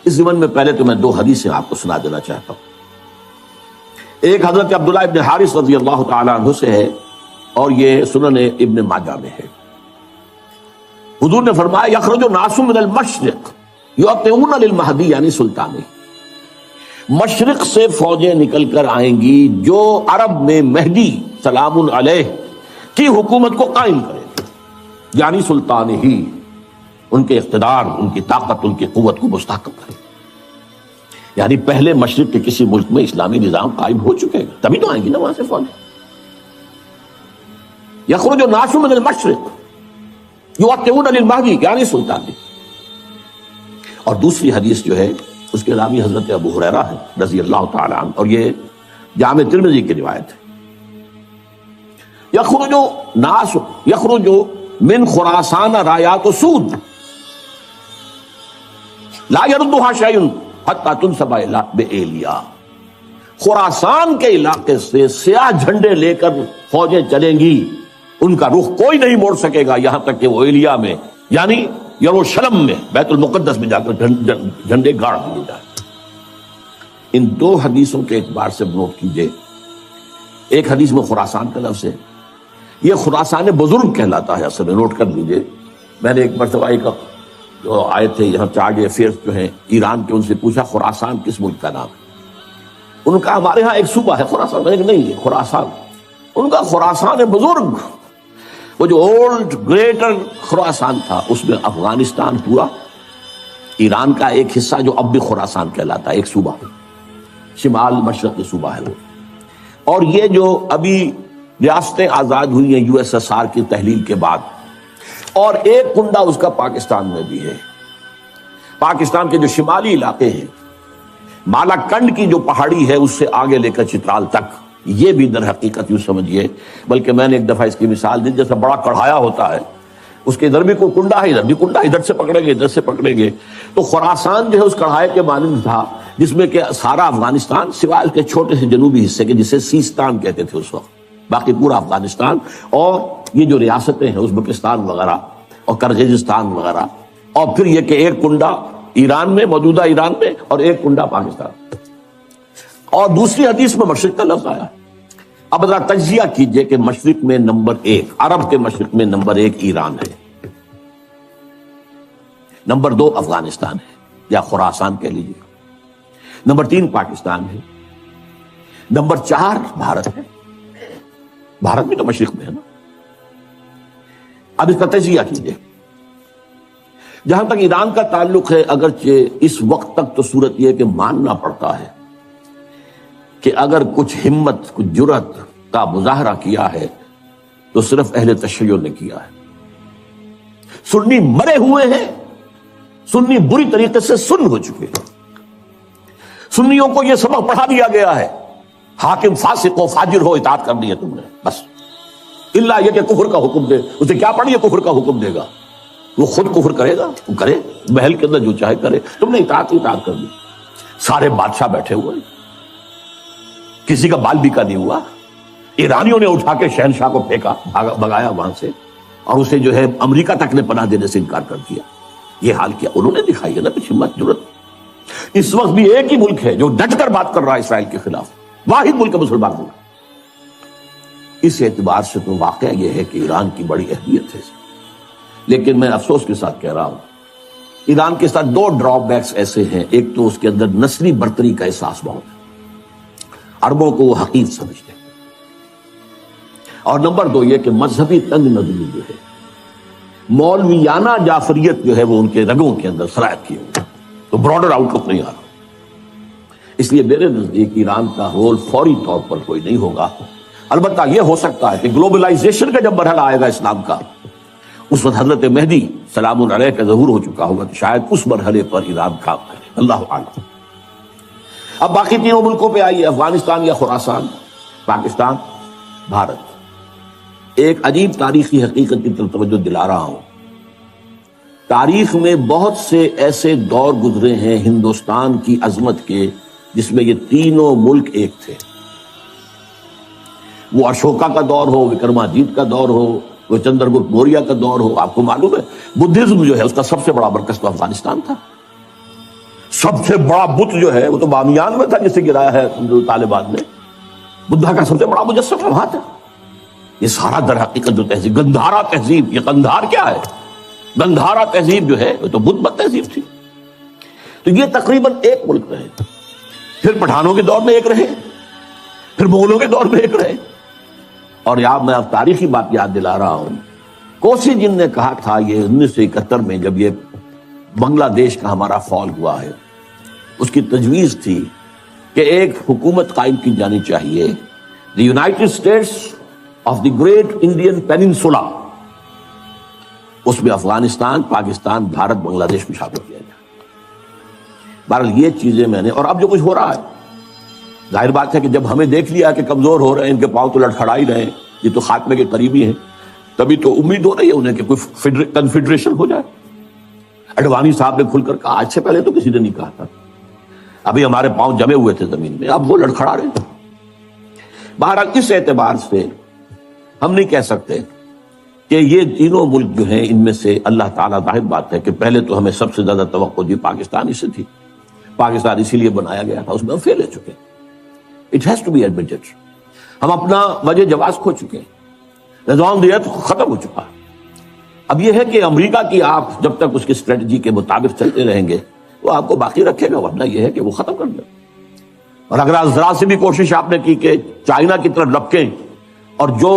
اس ضمن میں پہلے تو میں دو حدیثیں آپ کو سنا دینا چاہتا ہوں۔ ایک حضرت عبداللہ ابن حارث رضی اللہ تعالیٰ عنہ سے ہے اور یہ سنن ابن ماجہ میں ہے۔ حضور نے فرمایا یخرج الناس من المشرق یعطون للمہدی یعنی سلطانی، مشرق سے فوجیں نکل کر آئیں گی جو عرب میں مہدی سلام علیہ کی حکومت کو قائم کرے گی، یعنی سلطان ہی، ان کے اقتدار، ان کی طاقت، ان کی قوت کو مستحکم کرے گی۔ یعنی پہلے مشرق کے کسی ملک میں اسلامی نظام قائم ہو چکے گا، تبھی تو آئیں گی نا وہاں سے فوج۔ یخرج الناس من المشرق یعطون للمہدی یعنی سلطانی۔ اور دوسری حدیث جو ہے اس کے راوی حضرت ابو ہریرہ ہے رضی اللہ تعالی عنہ، اور یہ جامع ترمذی کی روایت ہے۔ یخرج من خراسان رایات سود لا يردها شيء حتى تنسب بإيلیا، خراسان کے علاقے سے سیاہ جھنڈے لے کر فوجیں چلیں گی، ان کا رخ کوئی نہیں موڑ سکے گا یہاں تک کہ وہ ایلیا میں یعنی یروشلم میں بیت المقدس میں جا کر جھنڈے گاڑ دیے جائیں۔ ان دو حدیثوں کے اعتبار سے نوٹ کیجئے، ایک حدیث میں خراسان کا لفظ ہے، یہ خراسان بزرگ کہلاتا ہے اصل میں، نوٹ کر لیجئے۔ میں نے ایک مرتبہ ایک جو آئے تھے یہاں چارج افیئرز جو ہیں ایران کے، ان سے پوچھا خراسان کس ملک کا نام ہے؟ انہوں نے کہا ہمارے ہاں ایک صوبہ ہے خراسان۔ میں نے کہا نہیں یہ خراسان، ان کا خراسان بزرگ، وہ جو اولڈ گریٹر خراسان تھا اس میں افغانستان پورا، ایران کا ایک حصہ جو اب بھی خراسان کہلاتا ہے، ایک صوبہ شمال مشرقی صوبہ ہے وہ۔ اور یہ جو ابھی ریاستیں آزاد ہوئی ہیں USSR کی تحلیل کے بعد، اور ایک کنڈا اس کا پاکستان میں بھی ہے۔ پاکستان کے جو شمالی علاقے ہیں، مالا کنڈ کی جو پہاڑی ہے اس سے آگے لے کر چترال تک، یہ بھی در حقیقت یوں سمجھیے، بلکہ میں نے ایک دفعہ اس کی مثال دی، جیسا بڑا کڑھایا ہوتا ہے، اس کے ادھر بھی کوئی کنڈا ہے، ادھر بھی کنڈا، ادھر سے پکڑیں گے ادھر سے پکڑیں گے، تو خراسان جو ہے اس کڑھائے کے مانند تھا، جس میں کہ سارا افغانستان سوائے اس کے چھوٹے سے جنوبی حصے کے جسے سیستان کہتے تھے اس وقت، باقی پورا افغانستان، اور یہ جو ریاستیں ہیں ازبکستان وغیرہ اور کرغزستان وغیرہ، اور پھر یہ کہ ایک کنڈا ایران میں، موجودہ ایران میں، اور ایک کنڈا پاکستان۔ اور دوسری حدیث میں مشرق کا لفظ آیا۔ اب ذرا تجزیہ کیجئے کہ مشرق میں نمبر 1، عرب کے مشرق میں نمبر 1 ایران ہے، نمبر 2 افغانستان ہے یا خراسان کہہ لیجیے، نمبر 3 پاکستان ہے، نمبر 4 بھارت ہے۔ بھارت بھی تو مشرق میں ہے نا۔ اب اس کا تجزیہ کیجیے. جہاں تک ایران کا تعلق ہے، اگرچہ اس وقت تک تو صورت یہ ہے کہ ماننا پڑتا ہے کہ اگر کچھ ہمت، کچھ جرأت کا مظاہرہ کیا ہے تو صرف اہل تشیع نے کیا ہے. سنی مرے ہوئے ہیں، سنی بری طریقے سے سن ہو چکے ہیں. سنیوں کو یہ سبق پڑھا دیا گیا ہے، حاکم فاسق ہو، فاجر ہو، اطاعت کرنی ہے تم نے بس. اللہ یہ کہ کفر کا حکم دے، اسے کیا پڑھی ہے کفر کا حکم دے گا؟ وہ خود کفر کرے گا، وہ کرے محل کے اندر جو چاہے کرے. تم نے اطاعت کر دی. سارے بادشاہ بیٹھے ہوئے، کسی کا بال بیکا نہیں ہوا. ایرانیوں نے اٹھا کے شہنشاہ کو پھینکا، بگایا وہاں سے، اور اسے جو ہے امریکہ تک نے پناہ دینے سے انکار کر دیا. یہ حال کیا انہوں نے دکھائی ہے نا کچھ ہمت جرأت. اس وقت بھی ایک ہی ملک ہے جو ڈٹ کر بات کر رہا ہے اسرائیل کے خلاف، واحد ملک مسلمان ملک. اس اعتبار سے تو واقعہ یہ ہے کہ ایران کی بڑی اہمیت ہے. لیکن میں افسوس کے ساتھ کہہ رہا ہوں، ایران کے ساتھ دو ڈرا بیکس ایسے ہیں. ایک تو اس کے اندر نسلی برتری کا احساس بہت ہے، عربوں کو وہ حقیر سمجھتے ہیں. اور نمبر دو یہ کہ مذہبی تنگ نظری جو ہے، مولویانہ جعفریت جو ہے وہ ان کے رگوں کے اندر سرایت کی ہوئی، تو براڈر آؤٹ لک نہیں آ رہا. اس لیے میرے نزدیک ایران کا رول فوری طور پر کوئی نہیں ہوگا. البتہ یہ ہو سکتا ہے کہ گلوبلائزیشن کا جب مرحلہ آئے گا اسلام کا، اس وقت حضرت مہدی سلام علیہ کا ظہور ہو چکا ہوگا، تو شاید اس مرحلے پر ایران کام کرے. اللہ اعلم. اب باقی تینوں ملکوں پہ آئیے، افغانستان یا خراسان، پاکستان، بھارت. ایک عجیب تاریخی حقیقت کی طرف توجہ دلا رہا ہوں. تاریخ میں بہت سے ایسے دور گزرے ہیں ہندوستان کی عظمت کے جس میں یہ تینوں ملک ایک تھے. وہ اشوکا کا دور ہو، وکرماجیت کا دور ہو، وہ چندر گپت موریہ کا دور ہو. آپ کو معلوم ہے بدھزم جو ہے اس کا سب سے بڑا مرکز تو افغانستان تھا. سب سے بڑا بت جو ہے وہ تو بامیان میں تھا جسے گرایا ہے طالبان نے. بدھا کا سب سے بڑا مجسمہ وہاں تھا. یہ سارا در حقیقت جو تہذیب، گندھارا تہذیب، یہ گندھار کیا ہے؟ گندھارا تہذیب جو ہے وہ تو بدھ مت تہذیب تھی. تو یہ تقریباً ایک ملک رہے. پھر پٹھانوں کے دور میں ایک رہے، پھر مغلوں کے دور میں ایک رہے. اور یاد میں اب تاریخی بات یاد دلا رہا ہوں، کوسی جن نے کہا تھا یہ 1971 میں جب یہ بنگلہ دیش کا ہمارا فال ہوا ہے، اس کی تجویز تھی کہ ایک حکومت قائم کی جانی چاہیے، the United States of the Great Indian Peninsula. اس میں افغانستان، پاکستان، بھارت، بنگلہ دیش کو شامل کیا جائے. بہرحال یہ چیزیں میں نے، اور اب جو کچھ ہو رہا ہے ظاہر بات ہے کہ جب ہمیں دیکھ لیا کہ کمزور ہو رہے ہیں، ان کے پاؤں تو لڑکھڑا ہی رہے ہیں، یہ تو خاتمے کے قریبی ہیں، تبھی تو امید ہو رہی ہے انہیں کہ کوئی کنفیڈریشن ہو جائے. اڈوانی صاحب نے کھل کر کہا، آج سے پہلے تو کسی نے نہیں کہا تھا. ابھی ہمارے پاؤں جمے ہوئے تھے زمین میں، اب وہ لڑکھڑا رہے ہیں. بہرحال اس اعتبار سے ہم نہیں کہہ سکتے کہ یہ تینوں ملک جو ہیں ان میں سے اللہ تعالیٰ، ظاہر بات ہے کہ پہلے تو ہمیں سب سے زیادہ توقع دی پاکستان ہی سے تھی. پاکستان اسی لیے بنایا گیا تھا، اس میں ہم فیل ہو چکے. It has to be admitted. ہم اپنا وجہ جواز کھو چکے ہیں، نظام دیت ختم ہو چکا ہے. اب یہ ہے کہ امریکہ کی آپ جب تک اس کی اسٹریٹجی کے مطابق چلتے رہیں گے وہ آپ کو باقی رکھے گا، ورنہ یہ ہے کہ وہ ختم کر دے. اور اگر ذرا سے بھی کوشش آپ نے کی کہ چائنا کی طرف لپکیں، اور جو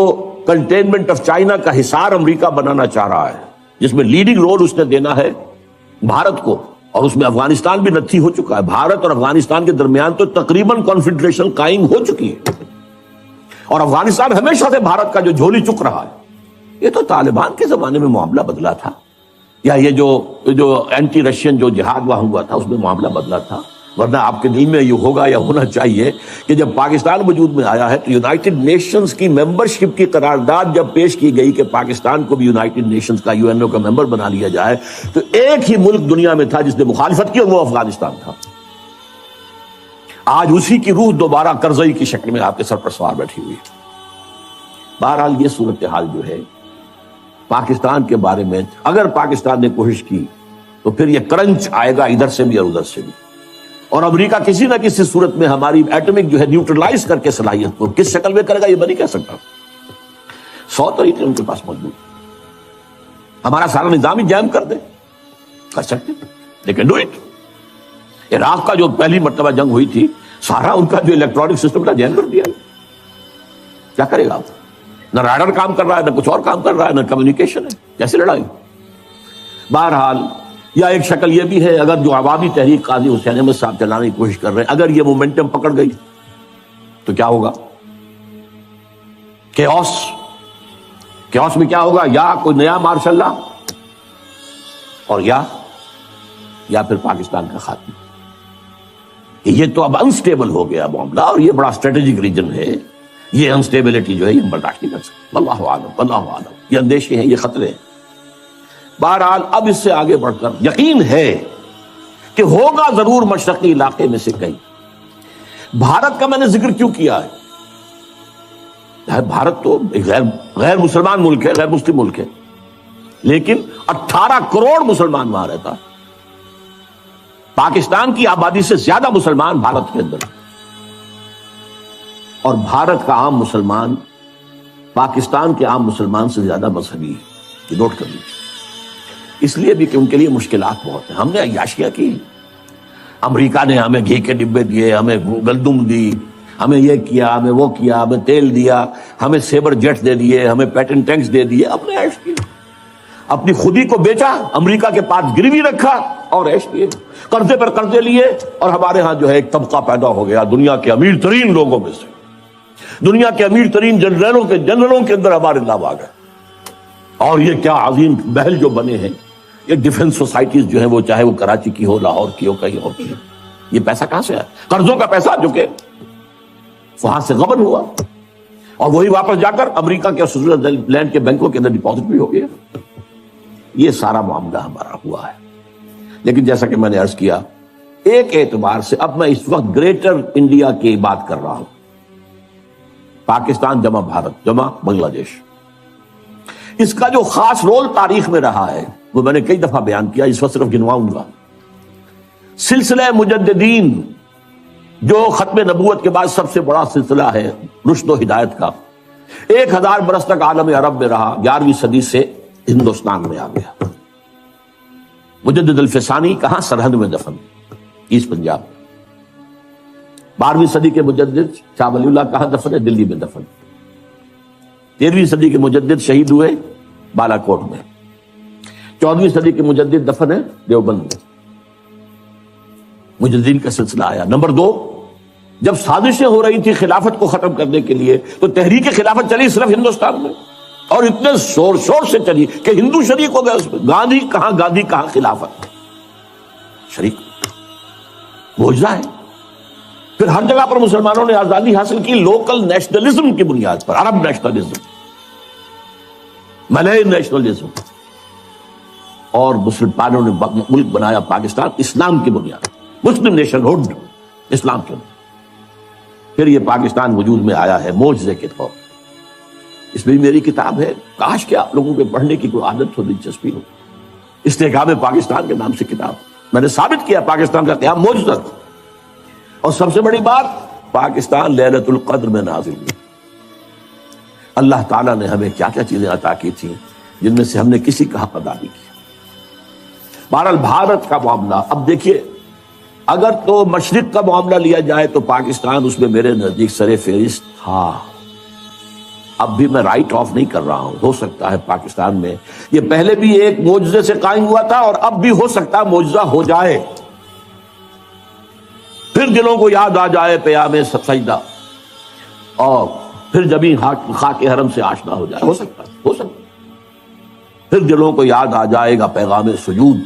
کنٹینمنٹ آف چائنا کا حصار امریکہ بنانا چاہ رہا ہے، جس میں لیڈنگ رول اس نے دینا ہے بھارت کو، اور اس میں افغانستان بھی نتھی ہو چکا ہے. بھارت اور افغانستان کے درمیان تو تقریباً کانفیڈریشن قائم ہو چکی ہے، اور افغانستان ہمیشہ سے بھارت کا جو جھولی چک رہا ہے. یہ تو طالبان کے زمانے میں معاملہ بدلا تھا، یا یہ جو اینٹی رشین جو جہاد وہاں ہوا تھا اس میں معاملہ بدلا تھا. ورنہ آپ کے دل میں یہ ہوگا یا ہونا چاہیے کہ جب پاکستان وجود میں آیا ہے تو یونائٹڈ نیشنز کی ممبرشپ کی قرارداد جب پیش کی گئی کہ پاکستان کو بھی یونائٹڈ نیشنز کا UNO کا ممبر بنا لیا جائے، تو ایک ہی ملک دنیا میں تھا جس نے مخالفت کی، اور وہ افغانستان تھا. آج اسی کی روح دوبارہ کرزئی کی شکل میں آپ کے سر پر سوار بیٹھی ہوئی. بہرحال یہ صورتحال جو ہے پاکستان کے بارے میں، اگر پاکستان نے کوشش کی تو پھر یہ کرنچ آئے گا ادھر سے بھی اور ادھر سے بھی. اور امریکہ کسی نہ کسی صورت میں ہماری ایٹمک جو ہے نیوٹرلائز کر کے صلاحیت کو کس شکل میں کرے گا یہ میں نہیں کہہ سکتا. 100 طریقے ان کے پاس موجود. ہمارا سارا نظام ہی جام کر دے، کر سکتے، لیکن ڈو اٹ. عراق کا جو پہلی مرتبہ جنگ ہوئی تھی، سارا ان کا جو الیکٹرانک سسٹم تھا جام کر دیا. کیا کرے گا آپ؟ نہ رائڈر کام کر رہا ہے، نہ کچھ اور کام کر رہا ہے، نہ کمیونیکیشن ہے، کیسے لڑائی؟ بہرحال یا ایک شکل یہ بھی ہے، اگر جو عوامی تحریک قاضی حسین احمد صاحب چلانے کی کوشش کر رہے ہیں، اگر یہ مومنٹم پکڑ گئی تو کیا ہوگا؟ کیوس میں کیا ہوگا؟ یا کوئی نیا مارشل لا اور یا پھر پاکستان کا خاتمہ۔ یہ تو اب انسٹیبل ہو گیا معاملہ، اور یہ بڑا اسٹریٹجک ریجن ہے، یہ انسٹیبلٹی جو ہے یہ برداشت نہیں کر سکتے۔ اللہ عالم، یہ اندیشے ہیں، یہ خطرے ہیں۔ بہرحال اب اس سے آگے بڑھ کر یقین ہے کہ ہوگا ضرور مشرقی علاقے میں سے کہیں۔ بھارت کا میں نے ذکر کیوں کیا ہے؟ بھارت تو ایک غیر مسلمان ملک ہے، غیر مسلم ملک ہے، لیکن 18 کروڑ مسلمان وہاں رہتا ہے۔ پاکستان کی آبادی سے زیادہ مسلمان بھارت کے اندر، اور بھارت کا عام مسلمان پاکستان کے عام مسلمان سے زیادہ مذہبی ہے، یہ نوٹ کر لیجیے۔ اس لیے بھی کہ ان کے لیے مشکلات بہت ہیں۔ ہم نے عیاشیاں کی، امریکہ نے ہمیں گھی کے ڈبے دیے، ہمیں گندم دی، ہمیں یہ کیا، ہمیں وہ کیا، ہمیں تیل دیا، ہمیں سیبر جیٹ دے دیے، ہمیں پیٹنٹ ٹینکس دے دیے، ہم نے عیش کی، اپنی خودی کو بیچا، امریکہ کے پاس گروی رکھا اور عیش کیے، قرضے پر قرضے لیے، اور ہمارے ہاں جو ہے ایک طبقہ پیدا ہو گیا دنیا کے امیر ترین لوگوں میں سے، دنیا کے امیر ترین جنرلوں کے اندر ہمارے نام آ گئے۔ اور یہ کیا عظیم محل جو بنے ہیں، یہ ڈیفنس سوسائٹیز جو ہیں، وہ چاہے وہ کراچی کی ہو، لاہور کی ہو، کہیں اور کی ہو، یہ پیسہ کہاں سے آیا؟ قرضوں کا پیسہ جو کہ وہاں سے غبن ہوا، اور وہی واپس جا کر امریکہ کے سوئٹزرلینڈ لینڈ کے بینکوں کے اندر ڈپازٹ بھی ہو گیا۔ یہ سارا معاملہ ہمارا ہوا ہے۔ لیکن جیسا کہ میں نے عرض کیا، ایک اعتبار سے اب میں اس وقت گریٹر انڈیا کی بات کر رہا ہوں، پاکستان جمع بھارت جمع بنگلہ دیش۔ اس کا جو خاص رول تاریخ میں رہا ہے وہ میں نے کئی دفعہ بیان کیا، اس وقت صرف گنواؤں گا۔ سلسلہ مجددین جو ختم نبوت کے بعد سب سے بڑا سلسلہ ہے رشد و ہدایت کا، 1000 برس تک عالم عرب میں رہا، 11ویں صدی سے ہندوستان میں آ گیا۔ مجدد الفسانی کہاں؟ سرہند میں دفن، ایسٹ پنجاب۔ 12ویں صدی کے مجدد شاہ ولی اللہ کہاں دفن ہے؟ دلی میں دفن۔ 13ویں صدی کے مجدد شہید ہوئے بالا کوٹ میں۔ 14ویں صدی کے مجدد دفن ہے دیوبند میں۔ مجددین کا سلسلہ آیا۔ نمبر 2، جب سازشیں ہو رہی تھی خلافت کو ختم کرنے کے لیے، تو تحریک خلافت چلی صرف ہندوستان میں، اور اتنے شور سے چلی کہ ہندو شریک ہو گئے اس میں۔ گاندھی کہاں خلافت شریک، معجزہ ہے۔ پھر ہر جگہ پر مسلمانوں نے آزادی حاصل کی، لوکل نیشنلزم کی بنیاد پر، عرب نیشنلزم، ملئی نیشنلزم، اور مسلمانوں نے ملک بنایا پاکستان اسلام کی بنیاد، مسلم نیشن ہوڈ، اسلام کے۔ پھر یہ پاکستان وجود میں آیا ہے معجزے کے طور۔ اس میں میری کتاب ہے، کاش کہ آپ لوگوں کے پڑھنے کی کوئی عادت ہو، دلچسپی ہو۔ استحکام پاکستان کے نام سے کتاب میں نے ثابت کیا پاکستان کا قیام معجزہ، اور سب سے بڑی بات، پاکستان لیلۃ القدر میں نازل ہوئی۔ اللہ تعالیٰ نے ہمیں کیا کیا چیزیں عطا کی تھیں جن میں سے ہم نے کسی کا حق ادا نہیں کیا۔ بہرحال بھارت کا معاملہ، اب دیکھیے، اگر تو مشرق کا معاملہ لیا جائے تو پاکستان اس میں میرے نزدیک سر فہرست تھا۔ اب بھی میں رائٹ آف نہیں کر رہا ہوں، ہو سکتا ہے پاکستان میں یہ پہلے بھی ایک معجزے سے قائم ہوا تھا، اور اب بھی ہو سکتا ہے معجزہ ہو جائے، پھر دلوں کو یاد آ جائے پیام سجدہ، اور پھر جبھی خاک حرم سے آشنا ہو جائے، ہو سکتا ہے، پھر دلوں کو یاد آ جائے گا پیغام سجود،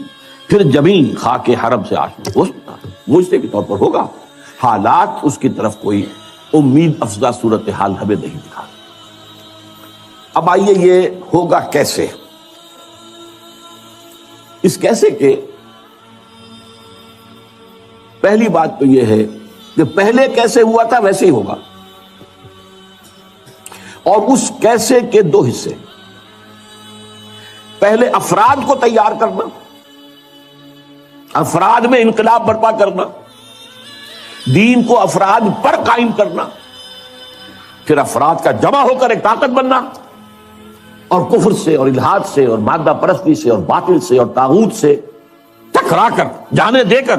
پھر جبھی خاک حرم سے آشنا ہو سکتا ہے، معجزے کے طور پر ہوگا۔ حالات اس کی طرف کوئی امید افزا صورتحال ہمیں نہیں دکھا۔ اب آئیے، یہ ہوگا کیسے؟ اس کیسے کے پہلی بات تو یہ ہے کہ پہلے کیسے ہوا تھا ویسے ہی ہوگا، اور اس کیسے کے 2 حصے۔ پہلے افراد کو تیار کرنا، افراد میں انقلاب برپا کرنا، دین کو افراد پر قائم کرنا، پھر افراد کا جمع ہو کر ایک طاقت بننا، اور کفر سے اور الحاد سے اور مادہ پرستی سے اور باطل سے اور طاغوت سے ٹکرا کر، جانے دے کر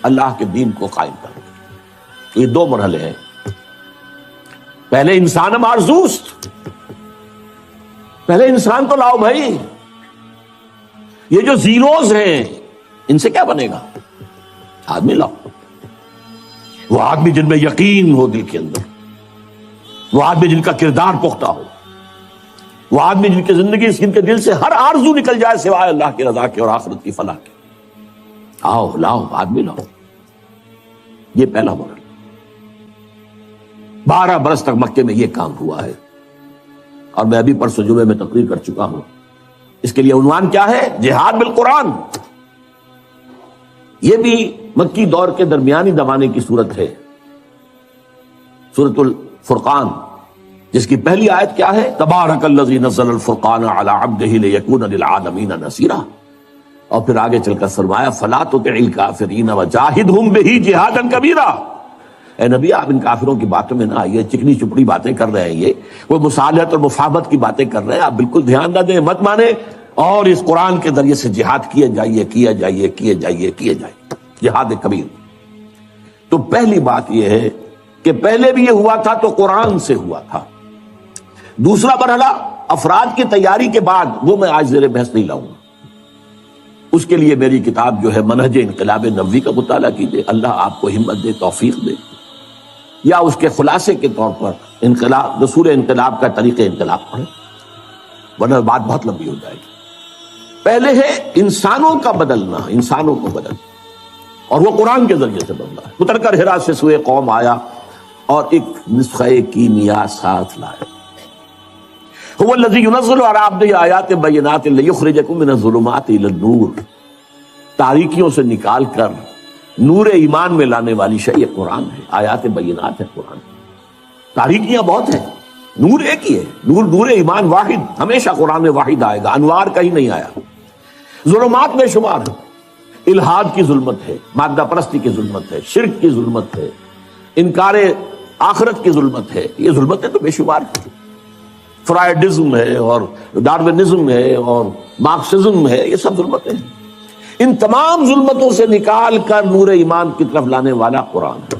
اللہ کے دین کو قائم کرنا۔ یہ 2 مرحلے ہیں۔ پہلے انسان مارزوست، پہلے انسان تو لاؤ بھائی. یہ جو زیروز ہیں ان سے کیا بنے گا؟ آدمی لاؤ. وہ آدمی جن میں یقین ہو دل کے اندر، وہ آدمی جن کا کردار پختہ ہو، وہ آدمی جن کی زندگی جن کے دل سے ہر آرزو نکل جائے سوائے اللہ کی رضا کے اور آخرت کی فلاح کے. آؤ لاؤ آدمی لاؤ. یہ پہلا ماڈل. 12 برس تک مکے میں یہ کام ہوا ہے، اور میں ابھی پرسوں جمعے میں تقریر کر چکا ہوں. اس کے لیے عنوان کیا ہے؟ جہاد بالقرآن. یہ بھی مکی دور کے درمیانی زمانے کی صورت ہے. سورۃ الفرقان، جس کی پہلی آیت کیا ہے؟ تبارک الذی نزل الفرقان علی عبدہ لیکون للعالمین نذیرا. اور پھر آگے چل کر فرمایا فلا تطع الکافرین وجاہدہم بہ جہادا کبیرا. اے نبی آپ ان کافروں کی باتوں میں نہ آئیے، چکنی چپڑی باتیں کر رہے ہیں، یہ وہ مصالحت اور مفاہمت کی باتیں کر رہے ہیں، آپ بالکل دھیان نہ دیں، مت مانیں، اور اس قرآن کے ذریعے سے جہاد کیے جائیے کیے جائیے کیے جائیے کیے جائیے، جہاد کبیر. تو پہلی بات یہ ہے کہ پہلے بھی یہ ہوا تھا تو قرآن سے ہوا تھا. دوسرا مرحلہ افراد کی تیاری کے بعد، وہ میں آج زیر بحث نہیں لاؤں گا. اس کے لیے میری کتاب جو ہے منہج انقلاب نبوی کا مطالعہ کیجیے، اللہ آپ کو ہمت دے، توفیق دے. یا اس کے خلاصے کے طور پر انقلاب، رسول انقلاب کا طریقہ انقلاب پڑھیں، ورنہ بات بہت لمبی ہو جائے گی. پہلے ہے انسانوں کا بدلنا، انسانوں کو بدلنا، اور وہ قرآن کے ذریعے سے بدلا ہے. اتر کر ہرا سے سوئے قوم آیا اور ایک نسخہ کیمیا ساتھ لائے. هو الذی ینزل علی عبدہ آیات بینات لیخرجکم من الظلمات الی النور. تاریکیوں سے نکال کر نور ایمان میں لانے والی شے یہ قرآن ہے، آیات بینات ہے قرآن. تاریکیاں بہت ہیں، نور ایک ہی ہے، نور ایمان واحد. ہمیشہ قرآن میں واحد آئے گا، انوار کہیں نہیں آیا. ظلمات بے شمار ہیں. الحاد کی ظلمت ہے، مادہ پرستی کی ظلمت ہے، شرک کی ظلمت ہے، انکار آخرت کی ظلمت ہے. یہ ظلمتیں تو بے شمار ہیں. فرائیڈزم ہے اور ڈارونزم ہے اور مارکسزم ہے، یہ سب ظلمتیں ہیں. ان تمام ظلمتوں سے نکال کر نور ایمان کی طرف لانے والا قرآن ہے.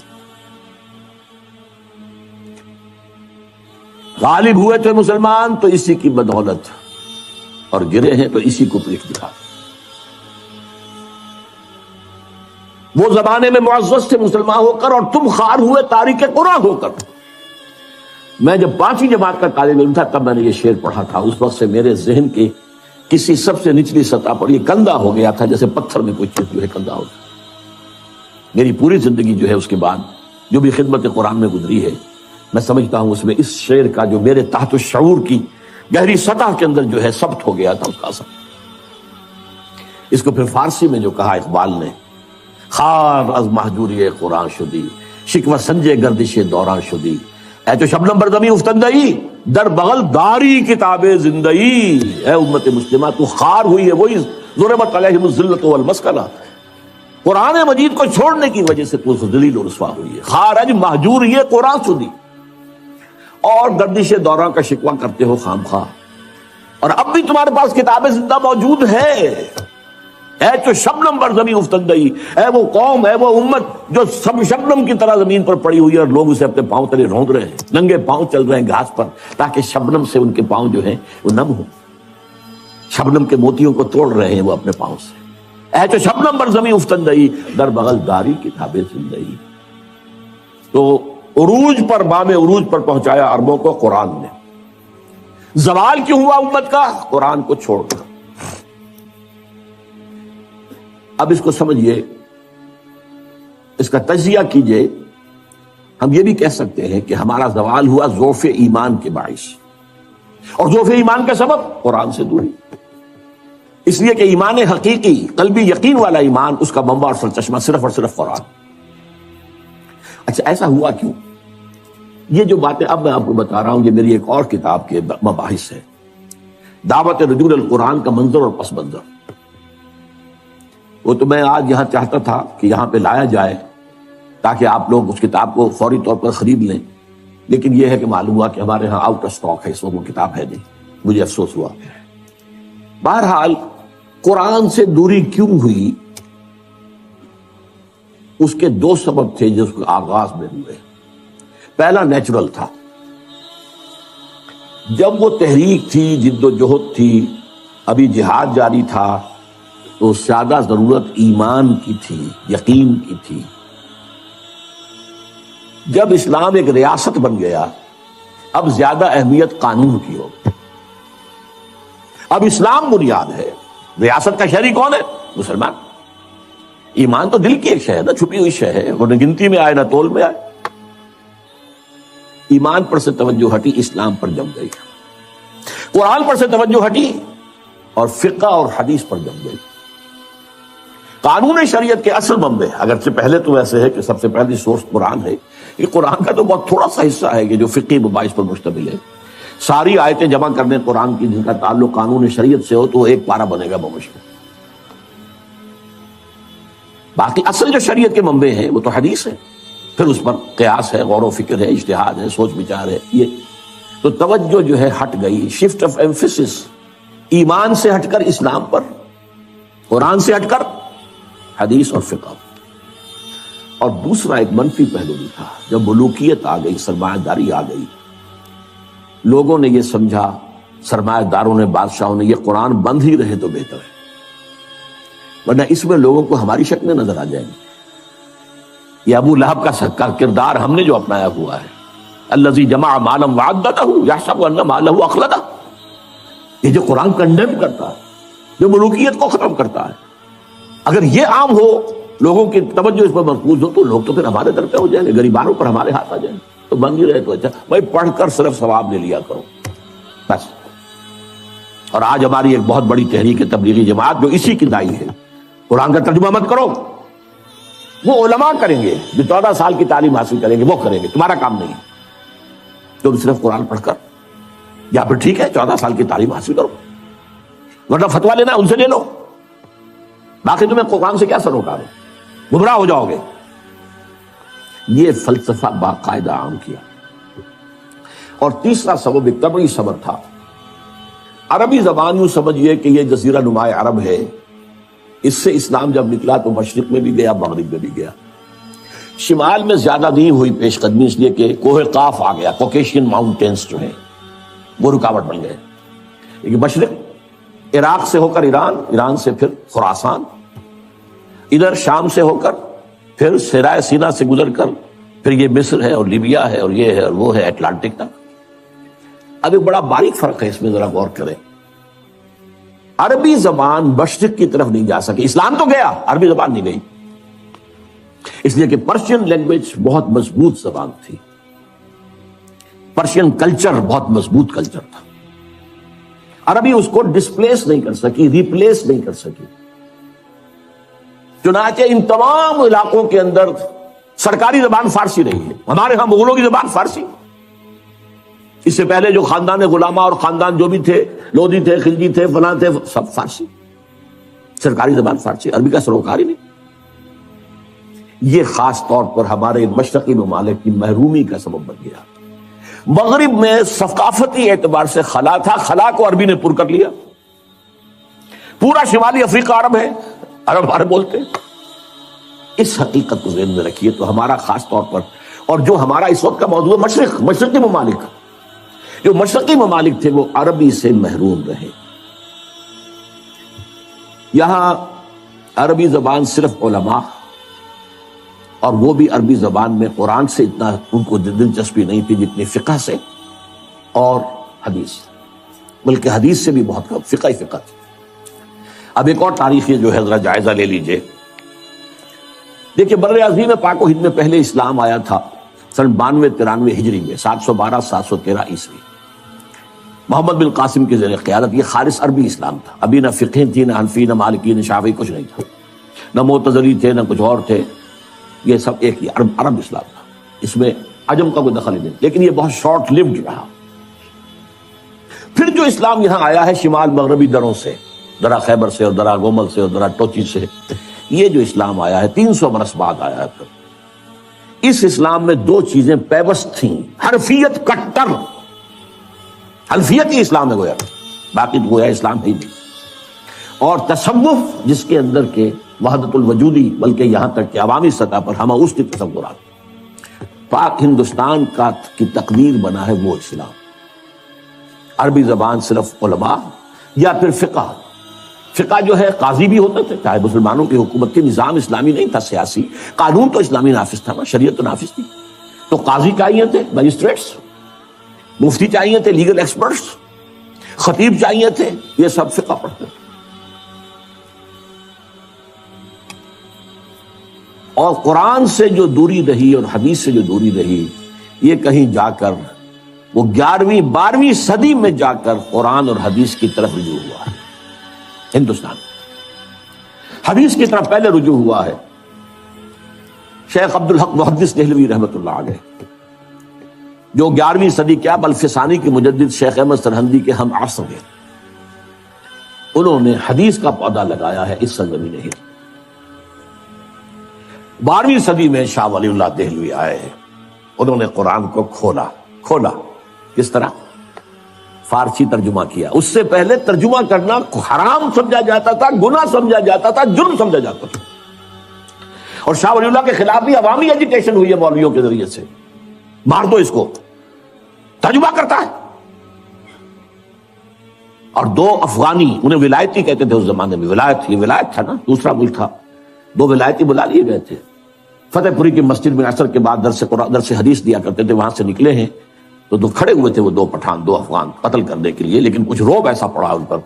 غالب ہوئے تھے مسلمان تو اسی کی بدولت، اور گرے ہیں تو اسی کو پیٹ دکھا. وہ زمانے میں معزز تھے مسلمان ہو کر، اور تم خوار ہوئے تاریک قرآن ہو کر. میں جب 5ویں جماعت کا طالب علم تھا تب میں نے یہ شعر پڑھا تھا. اس وقت سے میرے ذہن کے کسی سب سے نچلی سطح پر یہ کندھا ہو گیا تھا، جیسے پتھر میں کوئی چیز جو ہے کندھا ہو گیا. میری پوری زندگی جو ہے اس کے بعد جو بھی خدمت قرآن میں گزری ہے، میں سمجھتا ہوں اس میں اس شعر کا جو میرے تحت الشعور کی گہری سطح کے اندر جو ہے ثبت ہو گیا تھا اس کا اثر. اس کو پھر فارسی میں جو کہا اقبال نے، خار از محجوری قرآن شدی شکوہ سنجے گردش دوران شدی. اے تو شبنم بر زمین افتندئی در بغل داری کتاب زندئی. اے امت مسلمہ تو خار ہوئی ہے، وہی ضربت علیہم الذلۃ والمسکنہ. قرآن مجید کو چھوڑنے کی وجہ سے تو ذلیل و رسوا ہوئی ہے. خارج محجور یہ قرآن شدی، اور گردش دورہ کا شکوہ کرتے ہو خام خواہ. اور اب بھی تمہارے پاس کتاب زندہ موجود ہے. اے تو شبنم بر زمین افتندئی، اے وہ قوم، اے وہ امت جو سب شبنم کی طرح زمین پر پڑی ہوئی ہے، اور لوگ اسے اپنے پاؤں تلے روند رہے ہیں، ننگے پاؤں چل رہے ہیں گھاس پر، تاکہ شبنم سے ان کے پاؤں جو ہیں وہ نم ہو. شبنم کے موتیوں کو توڑ رہے ہیں وہ اپنے پاؤں سے. اے تو شبنم بر زمین افتندئی در بغل داری کتاب زندئی. تو عروج پر، بام عروج پر پہنچایا عربوں کو قرآن نے. زوال کیوں ہوا امت کا؟ قرآن کو چھوڑ کر. اب اس کو سمجھیے، اس کا تجزیہ کیجئے. ہم یہ بھی کہہ سکتے ہیں کہ ہمارا زوال ہوا ضعف ایمان کے باعث، اور ضعف ایمان کا سبب قرآن سے دوری. اس لیے کہ ایمان حقیقی، قلبی یقین والا ایمان، اس کا منبع اور سرچشمہ صرف اور صرف قرآن. اچھا ایسا ہوا کیوں؟ یہ جو باتیں اب میں آپ کو بتا رہا ہوں یہ میری ایک اور کتاب کے مباحث ہے، دعوت رجوع القرآن کا منظر اور پس منظر. وہ تو میں آج یہاں چاہتا تھا کہ یہاں پہ لایا جائے تاکہ آپ لوگ اس کتاب کو فوری طور پر خرید لیں، لیکن یہ ہے کہ معلوم ہوا کہ ہمارے ہاں آؤٹ آف سٹاک ہے، اس وقت وہ کتاب ہے نہیں. مجھے افسوس ہوا. بہرحال قرآن سے دوری کیوں ہوئی؟ اس کے 2 سبب تھے جو اس کے آغاز میں ہوئے. پہلا نیچرل تھا، جب وہ تحریک تھی، جد و جہد تھی، ابھی جہاد جاری تھا، تو زیادہ ضرورت ایمان کی تھی، یقین کی تھی۔ جب اسلام ایک ریاست بن گیا، اب زیادہ اہمیت قانون کی ہو۔ اب اسلام بنیاد ہے، ریاست کا شہری کون ہے؟ مسلمان۔ ایمان تو دل کی ایک شے ہے نا، چھپی ہوئی شے ہے، وہ نہ گنتی میں آئے نہ تول میں آئے۔ ایمان پر سے توجہ ہٹی، اسلام پر جم گئی، قرآن پر سے توجہ ہٹی اور فقہ اور حدیث پر جم گئی۔ قانون شریعت کے اصل منبع، اگرچہ پہلے تو ایسے ہے کہ سب سے پہلی سورس قرآن ہے، یہ قرآن کا تو بہت تھوڑا سا حصہ ہے کہ جو فقہی مباحث پر مشتمل ہے۔ ساری آیتیں جمع کرنے قرآن کی جن کا تعلق قانون شریعت سے ہو تو ایک پارہ بنے گا بمشکل۔ باقی اصل جو شریعت کے منبع ہیں وہ تو حدیث ہے، پھر اس پر قیاس ہے، غور و فکر ہے، اجتہاد ہے، سوچ بچار ہے۔ یہ تو توجہ جو ہے ہٹ گئی، شفٹ آف ایمفیسس، ایمان سے ہٹ کر اسلام پر، قرآن سے ہٹ کر حدیث اور فقہ۔ اور دوسرا ایک منفی پہلو بھی تھا، جب ملوکیت آ گئی، سرمایہ داری آ گئی، لوگوں نے یہ سمجھا، سرمایہ داروں نے، بادشاہوں نے، یہ قرآن بند ہی رہے تو بہتر ہے، ورنہ اس میں لوگوں کو ہماری شکلیں نظر آ جائیں گی۔ یہ ابو لہب کا کردار ہم نے جو اپنایا ہوا ہے، الذی جمع مالا وعددہ یحسب ان مالہ اخلدہ، یہ جو قرآن کنڈیم کرتا ہے، جو ملوکیت کو ختم کرتا ہے، اگر یہ عام ہو، لوگوں کی توجہ اس پر مرکوز ہو، تو لوگ تو پھر ہمارے طرف ہو جائیں گے، غریبانوں پر ہمارے ہاتھ آ جائیں گے۔ تو بن ہی رہے تو اچھا بھائی، پڑھ کر صرف ثواب لے لیا کرو بس۔ اور آج ہماری ایک بہت بڑی تحریک تبلیغی جماعت جو اسی کی دائی ہے، قرآن کا ترجمہ مت کرو، وہ علماء کریں گے جو 14 سال کی تعلیم حاصل کریں گے، وہ کریں گے، تمہارا کام نہیں۔ تم صرف قرآن پڑھ کر، یا پھر ٹھیک ہے 14 سال کی تعلیم حاصل کرو، ورنہ فتویٰ لینا ان سے لے لو، باقی تمہیں قرآن سے کیا سروکار ہو، گمراہ ہو جاؤ گے۔ یہ فلسفہ باقاعدہ عام کیا۔ اور تیسرا سبب ایک طبعی سبب تھا، عربی زبان یوں سمجھئے کہ یہ جزیرہ نما عرب ہے، اس سے اسلام جب نکلا تو مشرق میں بھی گیا، مغرب میں بھی گیا، شمال میں زیادہ نہیں ہوئی پیش قدمی، اس لیے کہ کوہ قاف آ گیا، کوکیشین ماؤنٹینز جو ہیں وہ رکاوٹ بن گئے۔ لیکن مشرق عراق سے ہو کر ایران، ایران سے پھر خراسان، ادھر شام سے ہو کر پھر صحرائے سینا سے گزر کر پھر یہ مصر ہے اور لیبیا ہے اور یہ ہے اور وہ ہے، اٹلانٹک تک۔ اب ایک بڑا باریک فرق ہے، اس میں ذرا غور کریں۔ عربی زبان مشرق کی طرف نہیں جا سکی، اسلام تو گیا، عربی زبان نہیں گئی، اس لیے کہ پرشین لینگویج بہت مضبوط زبان تھی، پرشین کلچر بہت مضبوط کلچر تھا، عربی اس کو ڈسپلیس نہیں کر سکی، ریپلیس نہیں کر سکی۔ چنانچہ ان تمام علاقوں کے اندر سرکاری زبان فارسی رہی ہے۔ ہمارے ہاں مغلوں کی زبان فارسی، اس سے پہلے جو خاندان غلامہ اور خاندان جو بھی تھے، لودھی تھے، خلجی تھے، فلاں تھے، سب فارسی، سرکاری زبان فارسی، عربی کا سروکار ہی نہیں۔ یہ خاص طور پر ہمارے مشرقی ممالک کی محرومی کا سبب بن گیا۔ مغرب میں ثقافتی اعتبار سے خلا تھا، خلا کو عربی نے پر کر لیا، پورا شمالی افریقہ عرب ہے، عرب بولتے ہیں۔ اس حقیقت کو ذہن میں رکھیے تو ہمارا خاص طور پر، اور جو ہمارا اس وقت کا موضوع ہے مشرقی ممالک، جو مشرقی ممالک تھے وہ عربی سے محروم رہے۔ یہاں عربی زبان صرف علماء، اور وہ بھی عربی زبان میں قرآن سے اتنا ان کو دلچسپی نہیں تھی جتنی فقہ سے اور حدیث، بلکہ حدیث سے بھی بہت کم، فقہ ہی فقہ تھی۔ اب ایک اور تاریخی جو ہے ذرا جائزہ لے لیجئے۔ دیکھیے بر عظیم پاک و ہند میں پہلے اسلام آیا تھا سن 92-93 ہجری میں، 712-713 عیسوی، محمد بن قاسم کی زیر قیادت۔ یہ خالص عربی اسلام تھا، ابھی نہ فقہ تھی، نہ حنفی، نہ مالکی، نہ شافعی، کچھ نہیں تھا، نہ معتزلی تھے، نہ کچھ اور تھے، یہ سب ایک ہی عرب اسلام تھا، اس میں عجم کا کوئی دخل نہیں۔ لیکن یہ بہت شارٹ لیوڈ رہا۔ پھر جو اسلام یہاں آیا ہے شمال مغربی دروں سے، درہ خیبر سے اور درہ گومل سے اور درہ ٹوچی سے، یہ جو اسلام آیا ہے 300 برس بعد آیا ہے۔ پھر اس اسلام میں دو چیزیں پیوست تھیں، حنفیت کٹر، حنفیت ہی اسلام ہے گویا، باقی تو گویا اسلام ہی نہیں، اور تصوف جس کے اندر کے وحدت الوجودی، بلکہ یہاں تک کہ عوامی سطح پر ہم اس کی تصورات، پاک ہندوستان کی تقدیر بنا ہے وہ اسلام۔ عربی زبان صرف علماء یا پھر فقہ. فقہ جو ہے قاضی بھی ہوتے تھے، چاہے مسلمانوں کی حکومت کے نظام اسلامی نہیں تھا سیاسی، قانون تو اسلامی نافذ تھا نا، شریعت تو نافذ تھی. تو قاضی چاہیے تھے، مجسٹریٹس، مفتی چاہیے تھے، لیگل ایکسپرٹس، خطیب چاہیے تھے، یہ سب فقہ پڑھتے تھے. اور قرآن سے جو دوری رہی اور حدیث سے جو دوری رہی، یہ کہیں جا کر وہ 11ویں 12ویں صدی میں جا کر قرآن اور حدیث کی طرف رجوع ہوا ہے. ہندوستان حدیث کی طرف پہلے رجوع ہوا ہے. شیخ عبدالحق محدث دہلوی رحمۃ اللہ علیہ، جو 11ویں صدی کیا بلکہ ثانی کے مجدد شیخ احمد سرہندی کے ہم عصر ہیں، انہوں نے حدیث کا پودا لگایا ہے اس سرزمین ہند. 12ویں صدی میں شاہ ولی اللہ دہلوی آئے، انہوں نے قرآن کو کھولا. کس طرح؟ فارسی ترجمہ کیا. اس سے پہلے ترجمہ کرنا حرام سمجھا جاتا تھا، گناہ سمجھا جاتا تھا، جرم سمجھا جاتا تھا. اور شاہ ولی اللہ کے خلاف بھی عوامی ایجیٹیشن ہوئی ہے مولویوں کے ذریعے سے، مار دو اس کو، ترجمہ کرتا ہے. اور 2 افغانی، انہیں ولایتی کہتے تھے اس زمانے میں، یہ ولایت تھا نا، دوسرا ملک تھا. 2 ولایتی بلا لیے گئے تھے. فتح پوری کی مسجد میں عصر کے بعد درس حدیث دیا کرتے تھے، وہاں سے نکلے ہیں تو کھڑے ہوئے تھے وہ 2 پٹھان، 2 افغان قتل کرنے کے لیے. لیکن کچھ روب ایسا پڑا ان پر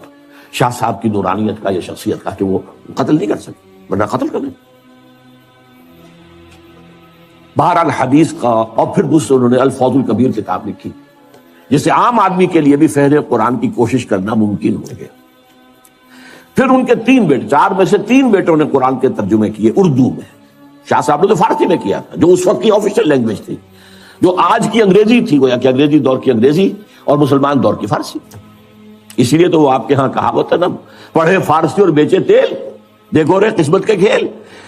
شاہ صاحب کی نورانیت کا یا شخصیت کا کہ وہ قتل نہیں کر سکے، ورنہ قتل کر دیں. بہرحال حدیث کا. اور پھر دوسرے انہوں نے الفوز الکبیر کتاب لکھی، جس سے عام آدمی کے لیے بھی فہم قرآن کی کوشش کرنا ممکن ہو گیا. پھر ان کے 3 بیٹے، 4 میں سے 3 بیٹوں نے قرآن کے ترجمے کیے اردو میں. شاہ صاحب نے تو فارسی میں کیا تھا، جو اس وقت کی آفیشیل لینگویج تھی، جو آج کی انگریزی تھی، گویا کہ انگریزی دور کی انگریزی اور مسلمان دور کی فارسی. اسی لیے تو وہ آپ کے ہاں کہاوت ہے نا، پڑھے فارسی اور بیچے تیل، دیکھو رے قسمت کے کھیل.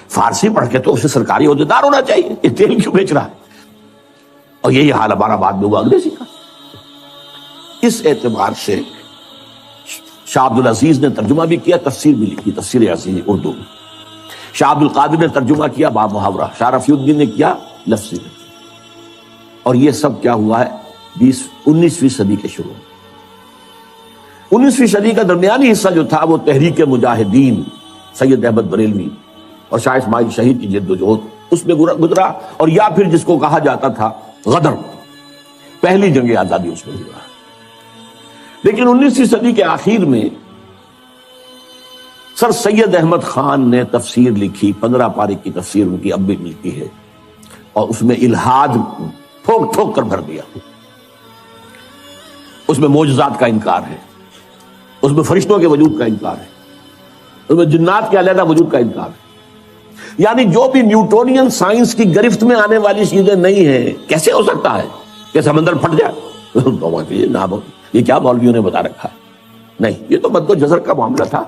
فارسی پڑھ کے تو اسے سرکاری عہدیدار ہونا چاہیے، یہ تیل کیوں بیچ رہا ہے؟ اور یہی حال ہمارا بعد میں ہوا انگریزی کا. اس اعتبار سے شاہ عبد العزیز نے ترجمہ بھی کیا، تفسیر بھی لکھی، تفسیر عزیز اردو میں. شاہ عبد القادر نے ترجمہ کیا با محاورہ، شاہ رفیع الدین نے کیا لفظی میں. اور یہ سب کیا ہوا ہے 19ویں صدی کے شروع میں. 19ویں صدی کا درمیانی حصہ جو تھا وہ تحریک مجاہدین سید احمد بریلوی اور شاہ اسماعیل شہید کی جد و جہد اس میں گزرا، اور یا پھر جس کو کہا جاتا تھا غدر، پہلی جنگ آزادی اس میں گزرا. لیکن 19ویں صدی کے آخر میں سر سید احمد خان نے تفسیر لکھی، 15 پارے کی تفسیر ان کی اب بھی ملتی ہے، اور اس میں الحاد ٹھوک ٹھوک کر بھر دیا. اس میں معجزات کا انکار ہے، اس میں فرشتوں کے وجود کا انکار ہے، اس میں جنات کے علیحدہ وجود کا انکار ہے. یعنی جو بھی نیوٹونین سائنس کی گرفت میں آنے والی چیزیں نہیں ہیں، کیسے ہو سکتا ہے کہ سمندر پھٹ جائے؟ یہ کیا مولویوں نے بتا رکھا ہے؟ نہیں، یہ تو مد و جزر کا معاملہ تھا.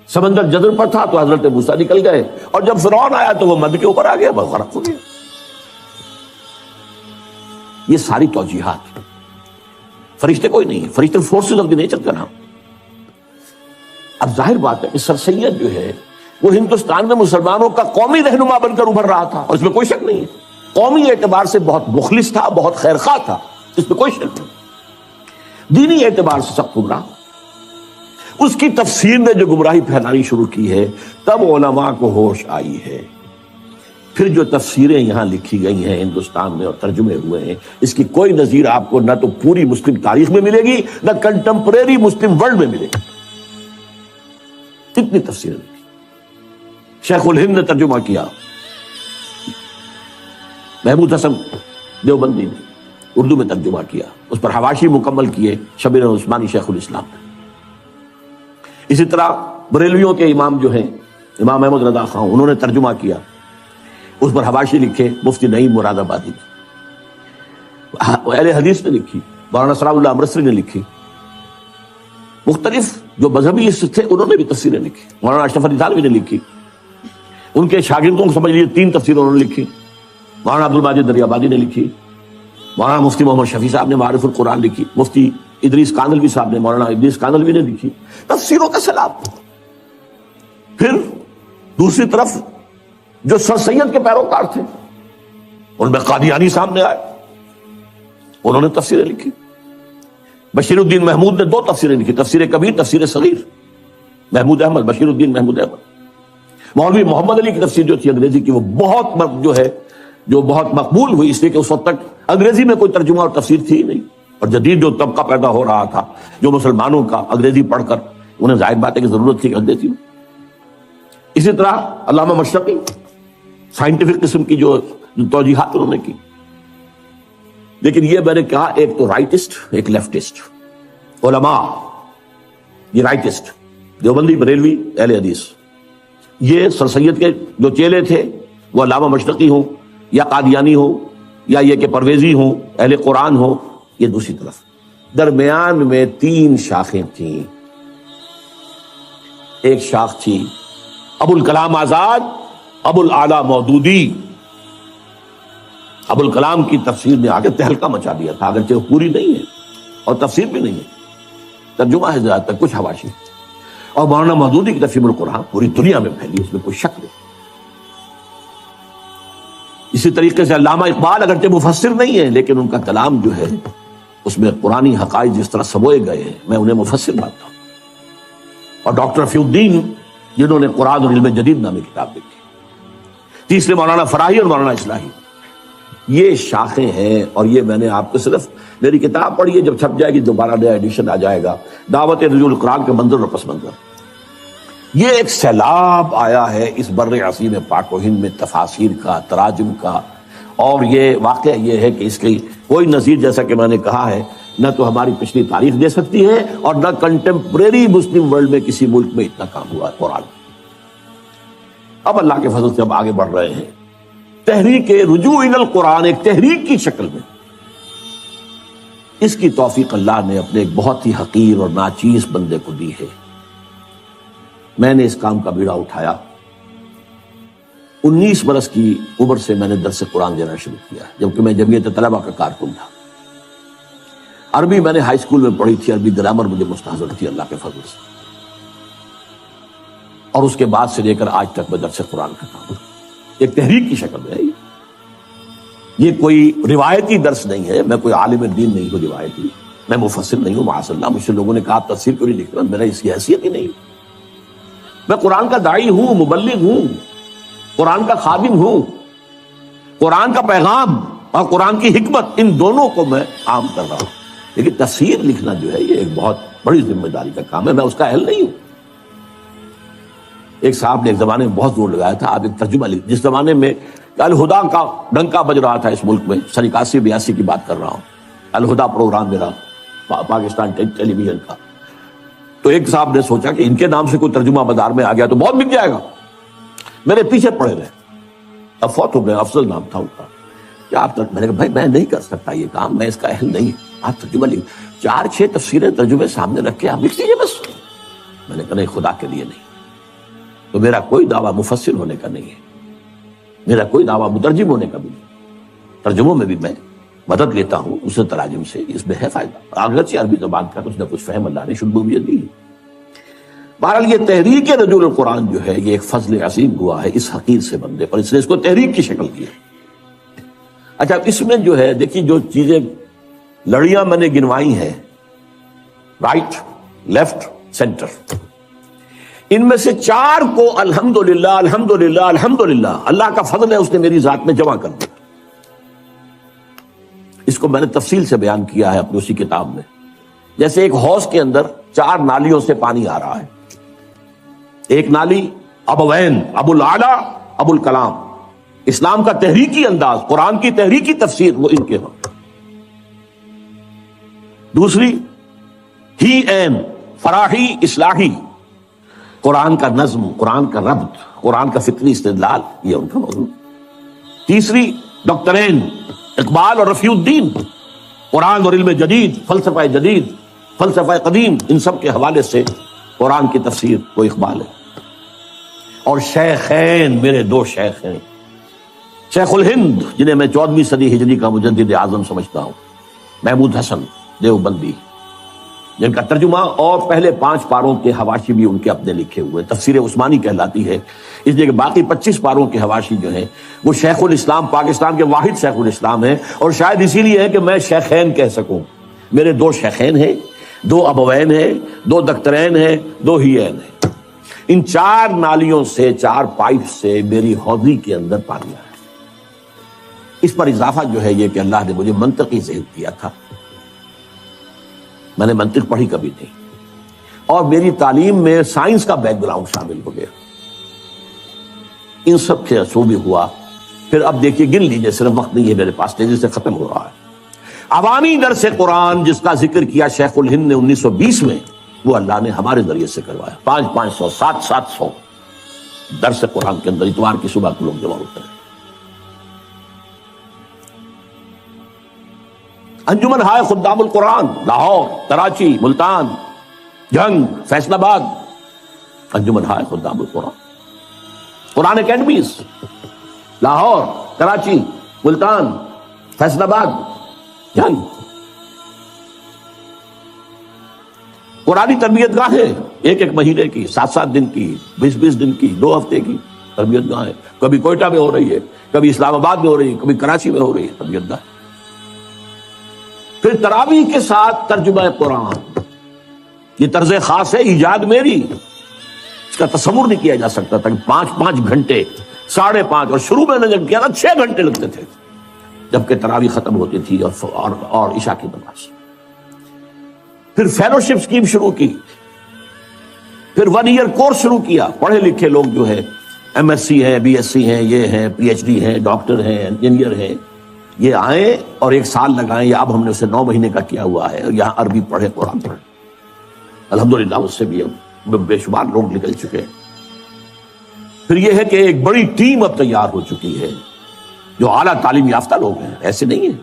سمندر جزر پر تھا تو حضرت موسیٰ نکل گئے، اور جب فرعون آیا تو وہ مد کے اوپر آ گیا، بس غرق ہو گیا. یہ ساری توجیحات. فرشتے کوئی نہیں، فرشتے فورسز آف دی نیچر کا نام. اب ظاہر بات ہے کہ سر سید جو ہے وہ ہندوستان میں مسلمانوں کا قومی رہنما بن کر ابھر رہا تھا، اور اس میں کوئی شک نہیں ہے. قومی اعتبار سے بہت مخلص تھا، بہت خیرخواہ تھا، اس میں کوئی شک نہیں. دینی اعتبار سے سخت گمراہ. اس کی تفسیر نے جو گمراہی پھیلانی شروع کی ہے، تب علماء کو ہوش آئی ہے. پھر جو تفسیریں یہاں لکھی گئی ہیں ہندوستان میں اور ترجمے ہوئے ہیں، اس کی کوئی نظیر آپ کو نہ تو پوری مسلم تاریخ میں ملے گی، نہ کنٹمپریری مسلم ورلڈ میں ملے گی. کتنی تفسیریں لکھی. شیخ الہند نے ترجمہ کیا، محمود حسن دیوبندی نے اردو میں ترجمہ کیا، اس پر حواشی مکمل کیے شبیر عثمانی شیخ الاسلام نے. اسی طرح بریلویوں کے امام جو ہیں امام احمد رضا خان، انہوں نے ترجمہ کیا، اس پر حواشی لکھے مفتی نعیم مراد آبادی نے. اہل حدیث نے لکھی، مولانا سلام اللہ امرتسری نے لکھی. مختلف جو مذہبی تھے انہوں نے بھی تفسیریں لکھی. مولانا اشرف علی تھانوی نے لکھی، ان کے شاگردوں کو سمجھ لیجیے 3 تفسیریں انہوں نے لکھی. مولانا عبد الماجد دریابادی نے لکھی، مولانا مفتی محمد شفیع صاحب نے معارف القرآن لکھی، مفتی ادریس کانلوی صاحب نے، مولانا ادریس کانلوی نے لکھی. تفسیروں کا سیلاب. پھر دوسری طرف جو سر سید کے پیروکار تھے ان میں قادیانی سامنے آئے، انہوں نے تفسیریں لکھی. بشیر الدین محمود نے 2 تفسیریں لکھی، تفسیر کبیر، تفسیر صغیر. محمود احمد، بشیر الدین محمود احمد. مولوی محمد علی کی تفسیر جو تھی انگریزی کی، وہ بہت مقبول ہوئی، اس لیے کہ اس وقت تک انگریزی میں کوئی ترجمہ اور تفسیر تھی ہی نہیں، اور جدید جو طبقہ پیدا ہو رہا تھا جو مسلمانوں کا انگریزی پڑھ کر انہیں ظاہر بات ہے کہ ضرورت تھی کہ انگریزی ہو. اسی طرح علامہ مشرقی سائنٹیفک قسم کی جو توجیحات انہوں نے کی. لیکن یہ میں نے کہا ایک تو رائٹسٹ، ایک لیفٹسٹ علماء. یہ رائٹسٹ دیوبندی، بریلوی، اہل حدیث، یہ سر سید کے جو چیلے تھے وہ علامہ مشرقی ہوں یا قادیانی ہوں یا یہ کہ پرویزی ہوں، اہل قرآن ہوں. یہ دوسری طرف درمیان میں 3 شاخیں تھیں. ایک شاخ تھی ابو الکلام آزاد، ابو الاعلیٰ مودودی. ابو الکلام کی تفسیر نے آگے تہلکہ مچا دیا تھا، اگرچہ وہ پوری نہیں ہے اور تفسیر بھی نہیں ہے، ترجمہ ہے زیادہ تر، کچھ حواشی. اور مولانا مودودی کی تفسیر القرآن پوری دنیا میں پھیلی، اس میں کوئی شک نہیں. اسی طریقے سے علامہ اقبال اگرچہ مفسر نہیں ہے لیکن ان کا کلام جو ہے اس میں قرآنی حقائق جس طرح سموئے گئے ہیں، میں انہیں مفسر مانتا ہوں. اور ڈاکٹر رفیع الدین جنہوں نے قرآن اور علم جدید نامی کتاب لکھی. تیسرے مولانا فراہی اور مولانا اصلاحی. یہ شاخیں ہیں. اور یہ میں نے آپ کو صرف میری کتاب پڑھی ہے، جب چھپ جائے گی دوبارہ نیا ایڈیشن آ جائے گا، دعوت رجوع القرآن کے منظر اور پس منظر. یہ ایک سیلاب آیا ہے اس بر عظیم پاک و ہند میں تفاسیر کا، تراجم کا. اور یہ واقعہ یہ ہے کہ اس کی کوئی نظیر، جیسا کہ میں نے کہا ہے، نہ تو ہماری پچھلی تاریخ دے سکتی ہے اور نہ کنٹمپریری مسلم ورلڈ میں کسی ملک میں اتنا کام ہوا ہے قرآن. اب اللہ کے فضل سے اب آگے بڑھ رہے ہیں. تحریک رجوع الی القرآن ایک تحریک کی شکل میں، اس کی توفیق اللہ نے اپنے ایک بہت ہی حقیر اور ناچیز بندے کو دی ہے. میں نے اس کام کا بیڑا اٹھایا. 19 برس کی عمر سے میں نے درس قرآن دینا شروع کیا، جبکہ میں جمعیت طلبہ کا کارکن تھا. عربی میں نے ہائی اسکول میں پڑھی تھی، عربی گرامر مجھے مستحضر تھی اللہ کے فضل سے. اور اس کے بعد سے لے کر آج تک میں درس قرآن کا کام کرتا ہوں. ایک تحریک کی شکل میں ہے. یہ کوئی روایتی درس نہیں ہے، میں کوئی عالم دین نہیں ہوں روایتی، میں مفسر نہیں ہوں معاذ اللہ. مجھ سے لوگوں نے کہا آپ تفسیر کیوں نہیں لکھ رہا، میرا اس کی حیثیت ہی نہیں. میں قرآن کا داعی ہوں، مبلغ ہوں، قرآن کا خادم ہوں. قرآن کا پیغام اور قرآن کی حکمت، ان دونوں کو میں عام کر رہا ہوں. لیکن تفسیر لکھنا جو ہے یہ ایک بہت بڑی ذمہ داری کا کام ہے، میں اس کا اہل نہیں ہوں. ایک صاحب نے ایک زمانے میں بہت زور لگایا تھا آپ ایک ترجمہ لکھ. جس زمانے میں الہدا کا ڈنکا بج رہا تھا اس ملک میں، سن 81-82 کی بات کر رہا ہوں، الہدا پروگرام میرا پاکستان ٹیلی ویژن کا. تو ایک صاحب نے سوچا کہ ان کے نام سے کوئی ترجمہ بازار میں آ گیا تو بہت بک جائے گا. میرے پیچھے پڑے رہے، اب فوت ہو گئے، افضل نام تھا ان کا. کیا آپ میں نے کہا بھائی میں نہیں کر سکتا یہ کام، میں اس کا اہل نہیں. آپ ترجمہ لکھ 4-6 تفسیریں ترجمے سامنے رکھ کے آپ لکھ لیجیے بس. میں نے کہا نہیں، خدا کے لیے نہیں. تو میرا کوئی دعویٰ مفسر ہونے کا نہیں ہے، میرا کوئی دعویٰ مترجم ہونے کا بھی نہیں. ترجموں میں بھی میں مدد لیتا ہوں اسے تراجم سے، اس میں ہے فائدہ. اگرچہ عربی زبان کا کچھ نہ کچھ فہم اللہ نے شمولیت دی. بہرحال یہ تحریک رجوع القرآن جو ہے یہ ایک فضل عظیم ہوا ہے اس حقیر سے بندے پر، اس نے اس کو تحریک کی شکل دی. اچھا اس میں جو ہے دیکھیے جو چیزیں لڑیاں میں نے گنوائی ہیں، رائٹ، لیفٹ، سینٹر، ان میں سے 4 کو الحمدللہ الحمدللہ الحمدللہ اللہ کا فضل ہے اس نے میری ذات میں جمع کر دیا. اس کو میں نے تفصیل سے بیان کیا ہے اپنی اسی کتاب میں. جیسے ایک حوض کے اندر 4 نالیوں سے پانی آ رہا ہے. ایک نالی ابوین، ابو الاعلیٰ، ابو الکلام، اسلام کا تحریکی انداز، قرآن کی تحریکی تفسیر وہ ان کے ہاں. دوسری ہی این، فراحی، اصلاحی، قرآن کا نظم، قرآن کا ربط، قرآن کا فکری استدلال، یہ ان کا موضوع. تیسری ڈاکٹرین، اقبال اور رفیع الدین، قرآن اور علم جدید، فلسفہ جدید، فلسفہ قدیم، ان سب کے حوالے سے قرآن کی تفسیر وہ اقبال ہے. اور شیخین، میرے 2 شیخ ہیں، شیخ الہند جنہیں میں 14ویں صدی ہجری کا مجدد اعظم سمجھتا ہوں، محمود حسن دیوبندی، جن کا ترجمہ اور پہلے 5 پاروں کے حواشی بھی ان کے اپنے لکھے ہوئے. تفسیر عثمانی کہلاتی ہے اس لیے کہ باقی 25 پاروں کے حواشی جو ہیں وہ شیخ الاسلام، پاکستان کے واحد شیخ الاسلام ہیں. اور شاید اسی لیے ہے کہ میں شیخین کہہ سکوں. میرے 2 شیخین ہیں، 2 ابوین ہیں، 2 دخترین ہیں، 2 ہیین ہیں، ان 4 نالیوں سے 4 پائپ سے میری حوضی کے اندر پانی آیا۔ اس پر اضافہ جو ہے یہ کہ اللہ نے مجھے منطقی ذہن دیا تھا، میں نے منطق پڑھی کبھی نہیں، اور میری تعلیم میں سائنس کا بیک گراؤنڈ شامل ہو گیا۔ ان سب کے اثر بھی ہوا۔ پھر اب دیکھیے گن لیجیے، صرف وقت نہیں ہے میرے پاس، تیزی سے ختم ہو رہا ہے۔ عوامی درس قرآن جس کا ذکر کیا شیخ الہند نے 1920 میں، وہ اللہ نے ہمارے ذریعے سے کروایا۔ 500 700 درس قرآن کے اندر اتوار کی صبح کو لوگ جمع ہوتے ہیں۔ انجمن ہائے خدام القرآن، لاہور، کراچی، ملتان، جنگ، فیصل آباد، انجمن ہائے خدام القرآن، قرآن اکیڈمیز، لاہور، کراچی، ملتان، فیصل آباد، جنگ، قرآنی تربیت گاہیں 1 مہینے کی، 7 دن کی، 20 دن کی، 2 ہفتے کی تربیت گاہیں، کبھی کوئٹہ میں ہو رہی ہے، کبھی اسلام آباد میں ہو رہی ہے، کبھی کراچی میں ہو رہی ہے تربیت گاہ۔ پھر تراویح کے ساتھ ترجمہ قرآن، یہ طرز خاص ہے، ایجاد میری، اس کا تصور نہیں کیا جا سکتا تھا کہ 5 گھنٹے، 5.5، اور شروع میں نے جب کیا تھا 6 گھنٹے لگتے تھے جبکہ تراویح ختم ہوتی تھی اور عشاء کی نماز۔ پھر فیلوشپ اسکیم شروع کی، پھر 1 ایئر کورس شروع کیا، پڑھے لکھے لوگ جو ہے MSc ہیں، BSc ہیں، یہ ہیں، PhD ہیں، ڈاکٹر ہیں، انجینئر ہیں، یہ آئیں اور 1 سال لگائیں، یا اب ہم نے اسے 9 مہینے کا کیا ہوا ہے، اور یہاں عربی پڑھے، قرآن پڑھے۔ الحمدللہ اس سے بھی بے شمار لوگ نکل چکے ہیں۔ پھر یہ ہے کہ ایک بڑی ٹیم اب تیار ہو چکی ہے جو اعلیٰ تعلیم یافتہ لوگ ہیں، ایسے نہیں ہیں،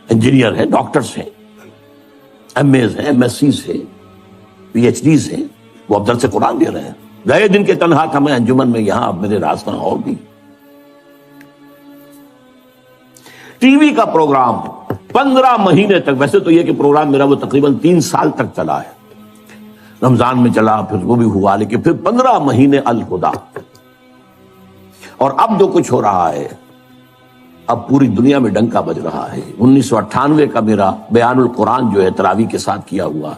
انجینئر ہیں، ڈاکٹرز ہیں، MAs ہیں، MSCs ہیں، PhDs ہیں، وہ اب درس قرآن دے رہے ہیں۔ گئے دن کے تنہا تھا میں انجمن میں، یہاں اب میرے راستہ اور بھی ٹی وی کا پروگرام 15 مہینے تک، ویسے تو یہ کہ پروگرام میرا وہ تقریباً 3 سال تک چلا ہے، رمضان میں چلا، پھر وہ بھی ہوا، لیکن پھر 15 مہینے الہدا۔ اور اب جو کچھ ہو رہا ہے، اب پوری دنیا میں ڈنکا بج رہا ہے۔ 1998 کا میرا بیان القرآن جو ہے تراویح کے ساتھ کیا ہوا،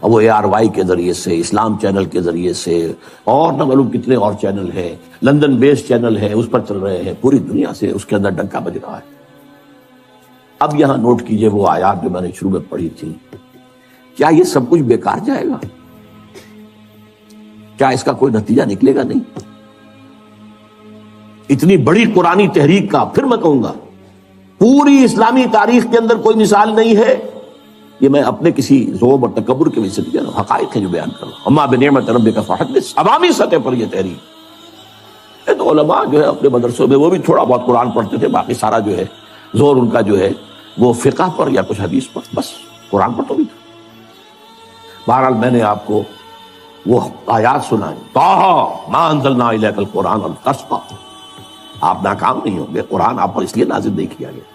اور وہ ARY کے ذریعے سے، اسلام چینل کے ذریعے سے، اور نہ معلوم کتنے اور چینل ہیں، لندن بیس چینل ہے، اس پر چل رہے ہیں، پوری دنیا سے اس کے اندر ڈنکا بج رہا ہے۔ اب یہاں نوٹ کیجئے وہ آیات جو میں نے شروع میں پڑھی تھی، کیا یہ سب کچھ بیکار جائے گا؟ کیا اس کا کوئی نتیجہ نکلے گا؟ نہیں۔ اتنی بڑی قرآنی تحریک کا، پھر میں کہوں گا پوری اسلامی تاریخ کے اندر کوئی مثال نہیں ہے، یہ میں اپنے کسی ذوب اور تکبر کے وجہ سے نہیں کہہ رہا ہوں، حقائق ہیں جو بیان کر رہا ہوں۔ اما بنعمت ربک فحدث، عوامی سطح پر یہ تحریک، تو علماء جو ہے اپنے مدرسوں میں وہ بھی تھوڑا بہت قرآن پڑھتے تھے، باقی سارا جو ہے زور ان کا جو ہے وہ فقہ پر یا کچھ حدیث پر، بس قرآن پر تو بھی تھا۔ بہرحال میں نے آپ کو وہ آیات سنائیں، طٰہٰ مَا أَنزَلْنَا إِلَيْكَ الْقُرْآنَ لِتَشْقَىٰ، آپ ناکام نہیں ہوں گے، قرآن آپ پر اس لیے نازل نہیں کیا گیا۔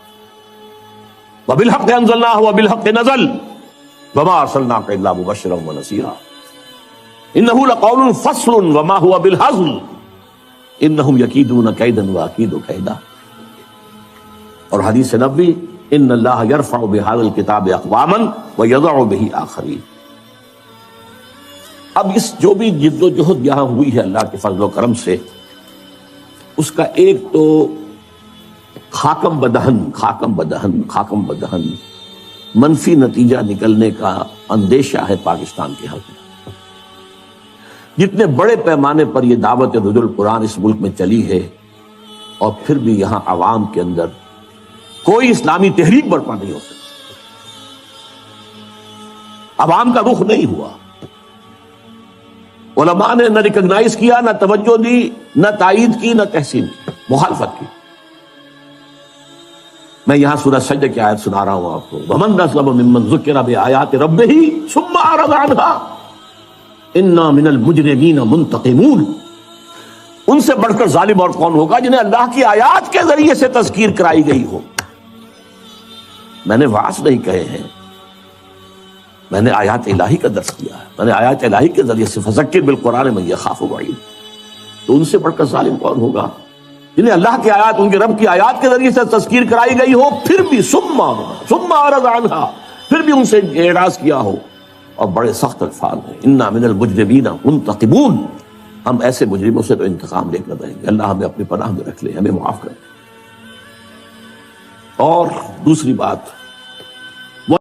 وَبِالْحَقِّ أَنزَلْنَاهُ وَبِالْحَقِّ نَزَلَ وَمَا أَرْسَلْنَاكَ إِلَّا مُبَشِّرًا وَنَذِيرًا إِنَّهُ لَقَوْلٌ فَصْلٌ وَمَا هُوَ بِالْهَزْلِ إِنَّهُمْ يَكِيدُونَ كَيْدًا وَأَكِيدُ كَيْدًا۔ اور حدیث نبوی، ان اللہ یرفع بہذا الکتاب اقواما ویضع بہ آخرین۔ اب اس جو بھی جد و جہد یہاں ہوئی ہے اللہ کے فضل و کرم سے، اس کا ایک تو خاکم بدہن منفی نتیجہ نکلنے کا اندیشہ ہے پاکستان کے حق میں۔ جتنے بڑے پیمانے پر یہ دعوت رجوع القرآن اس ملک میں چلی ہے، اور پھر بھی یہاں عوام کے اندر کوئی اسلامی تحریک برپا نہیں ہو سکتی، عوام کا رخ نہیں ہوا، علماء نے نہ ریکگنائز کیا، نہ توجہ دی، نہ تائید کی، نہ تحسین کی، مخالفت کی۔ میں یہاں سورہ سجدہ کی آیت سنا رہا ہوں آپ کو، وَمَنْ أَظْلَمُ مِمَّنْ ذُكِّرَ بِآيَاتِ رَبِّهِ ثُمَّ أَعْرَضَ عَنْهَا إِنَّا مِنَ الْمُجْرِمِينَ مُنْتَقِمُونَ۔ ان سے بڑھ کر ظالم اور کون ہوگا جنہیں اللہ کی آیات کے ذریعے سے تذکیر کرائی گئی ہو۔ میں نے وعظ نہیں کہے ہیں، میں نے آیات الہی کا درس کیا ہے، میں نے آیات الہی کے ذریعے سے فذکر بالقرآن من یخاف وعید، تو ان سے بڑھ کر ظالم کون ہوگا جنہیں اللہ کی آیات ان کے رب کی آیات کے ذریعے سے تذکیر کرائی گئی ہو، پھر بھی ثم اعرض عنہا، پھر بھی ان سے اعراض کیا ہو، اور بڑے سخت الفاظ ہیں، انا من المجرمین منتقمون، ہم ایسے مجرموں سے تو انتقام لے کر رہیں گے، اللہ ہمیں اپنی پناہ میں رکھ لے، ہمیں معاف کرے۔ اور دوسری بات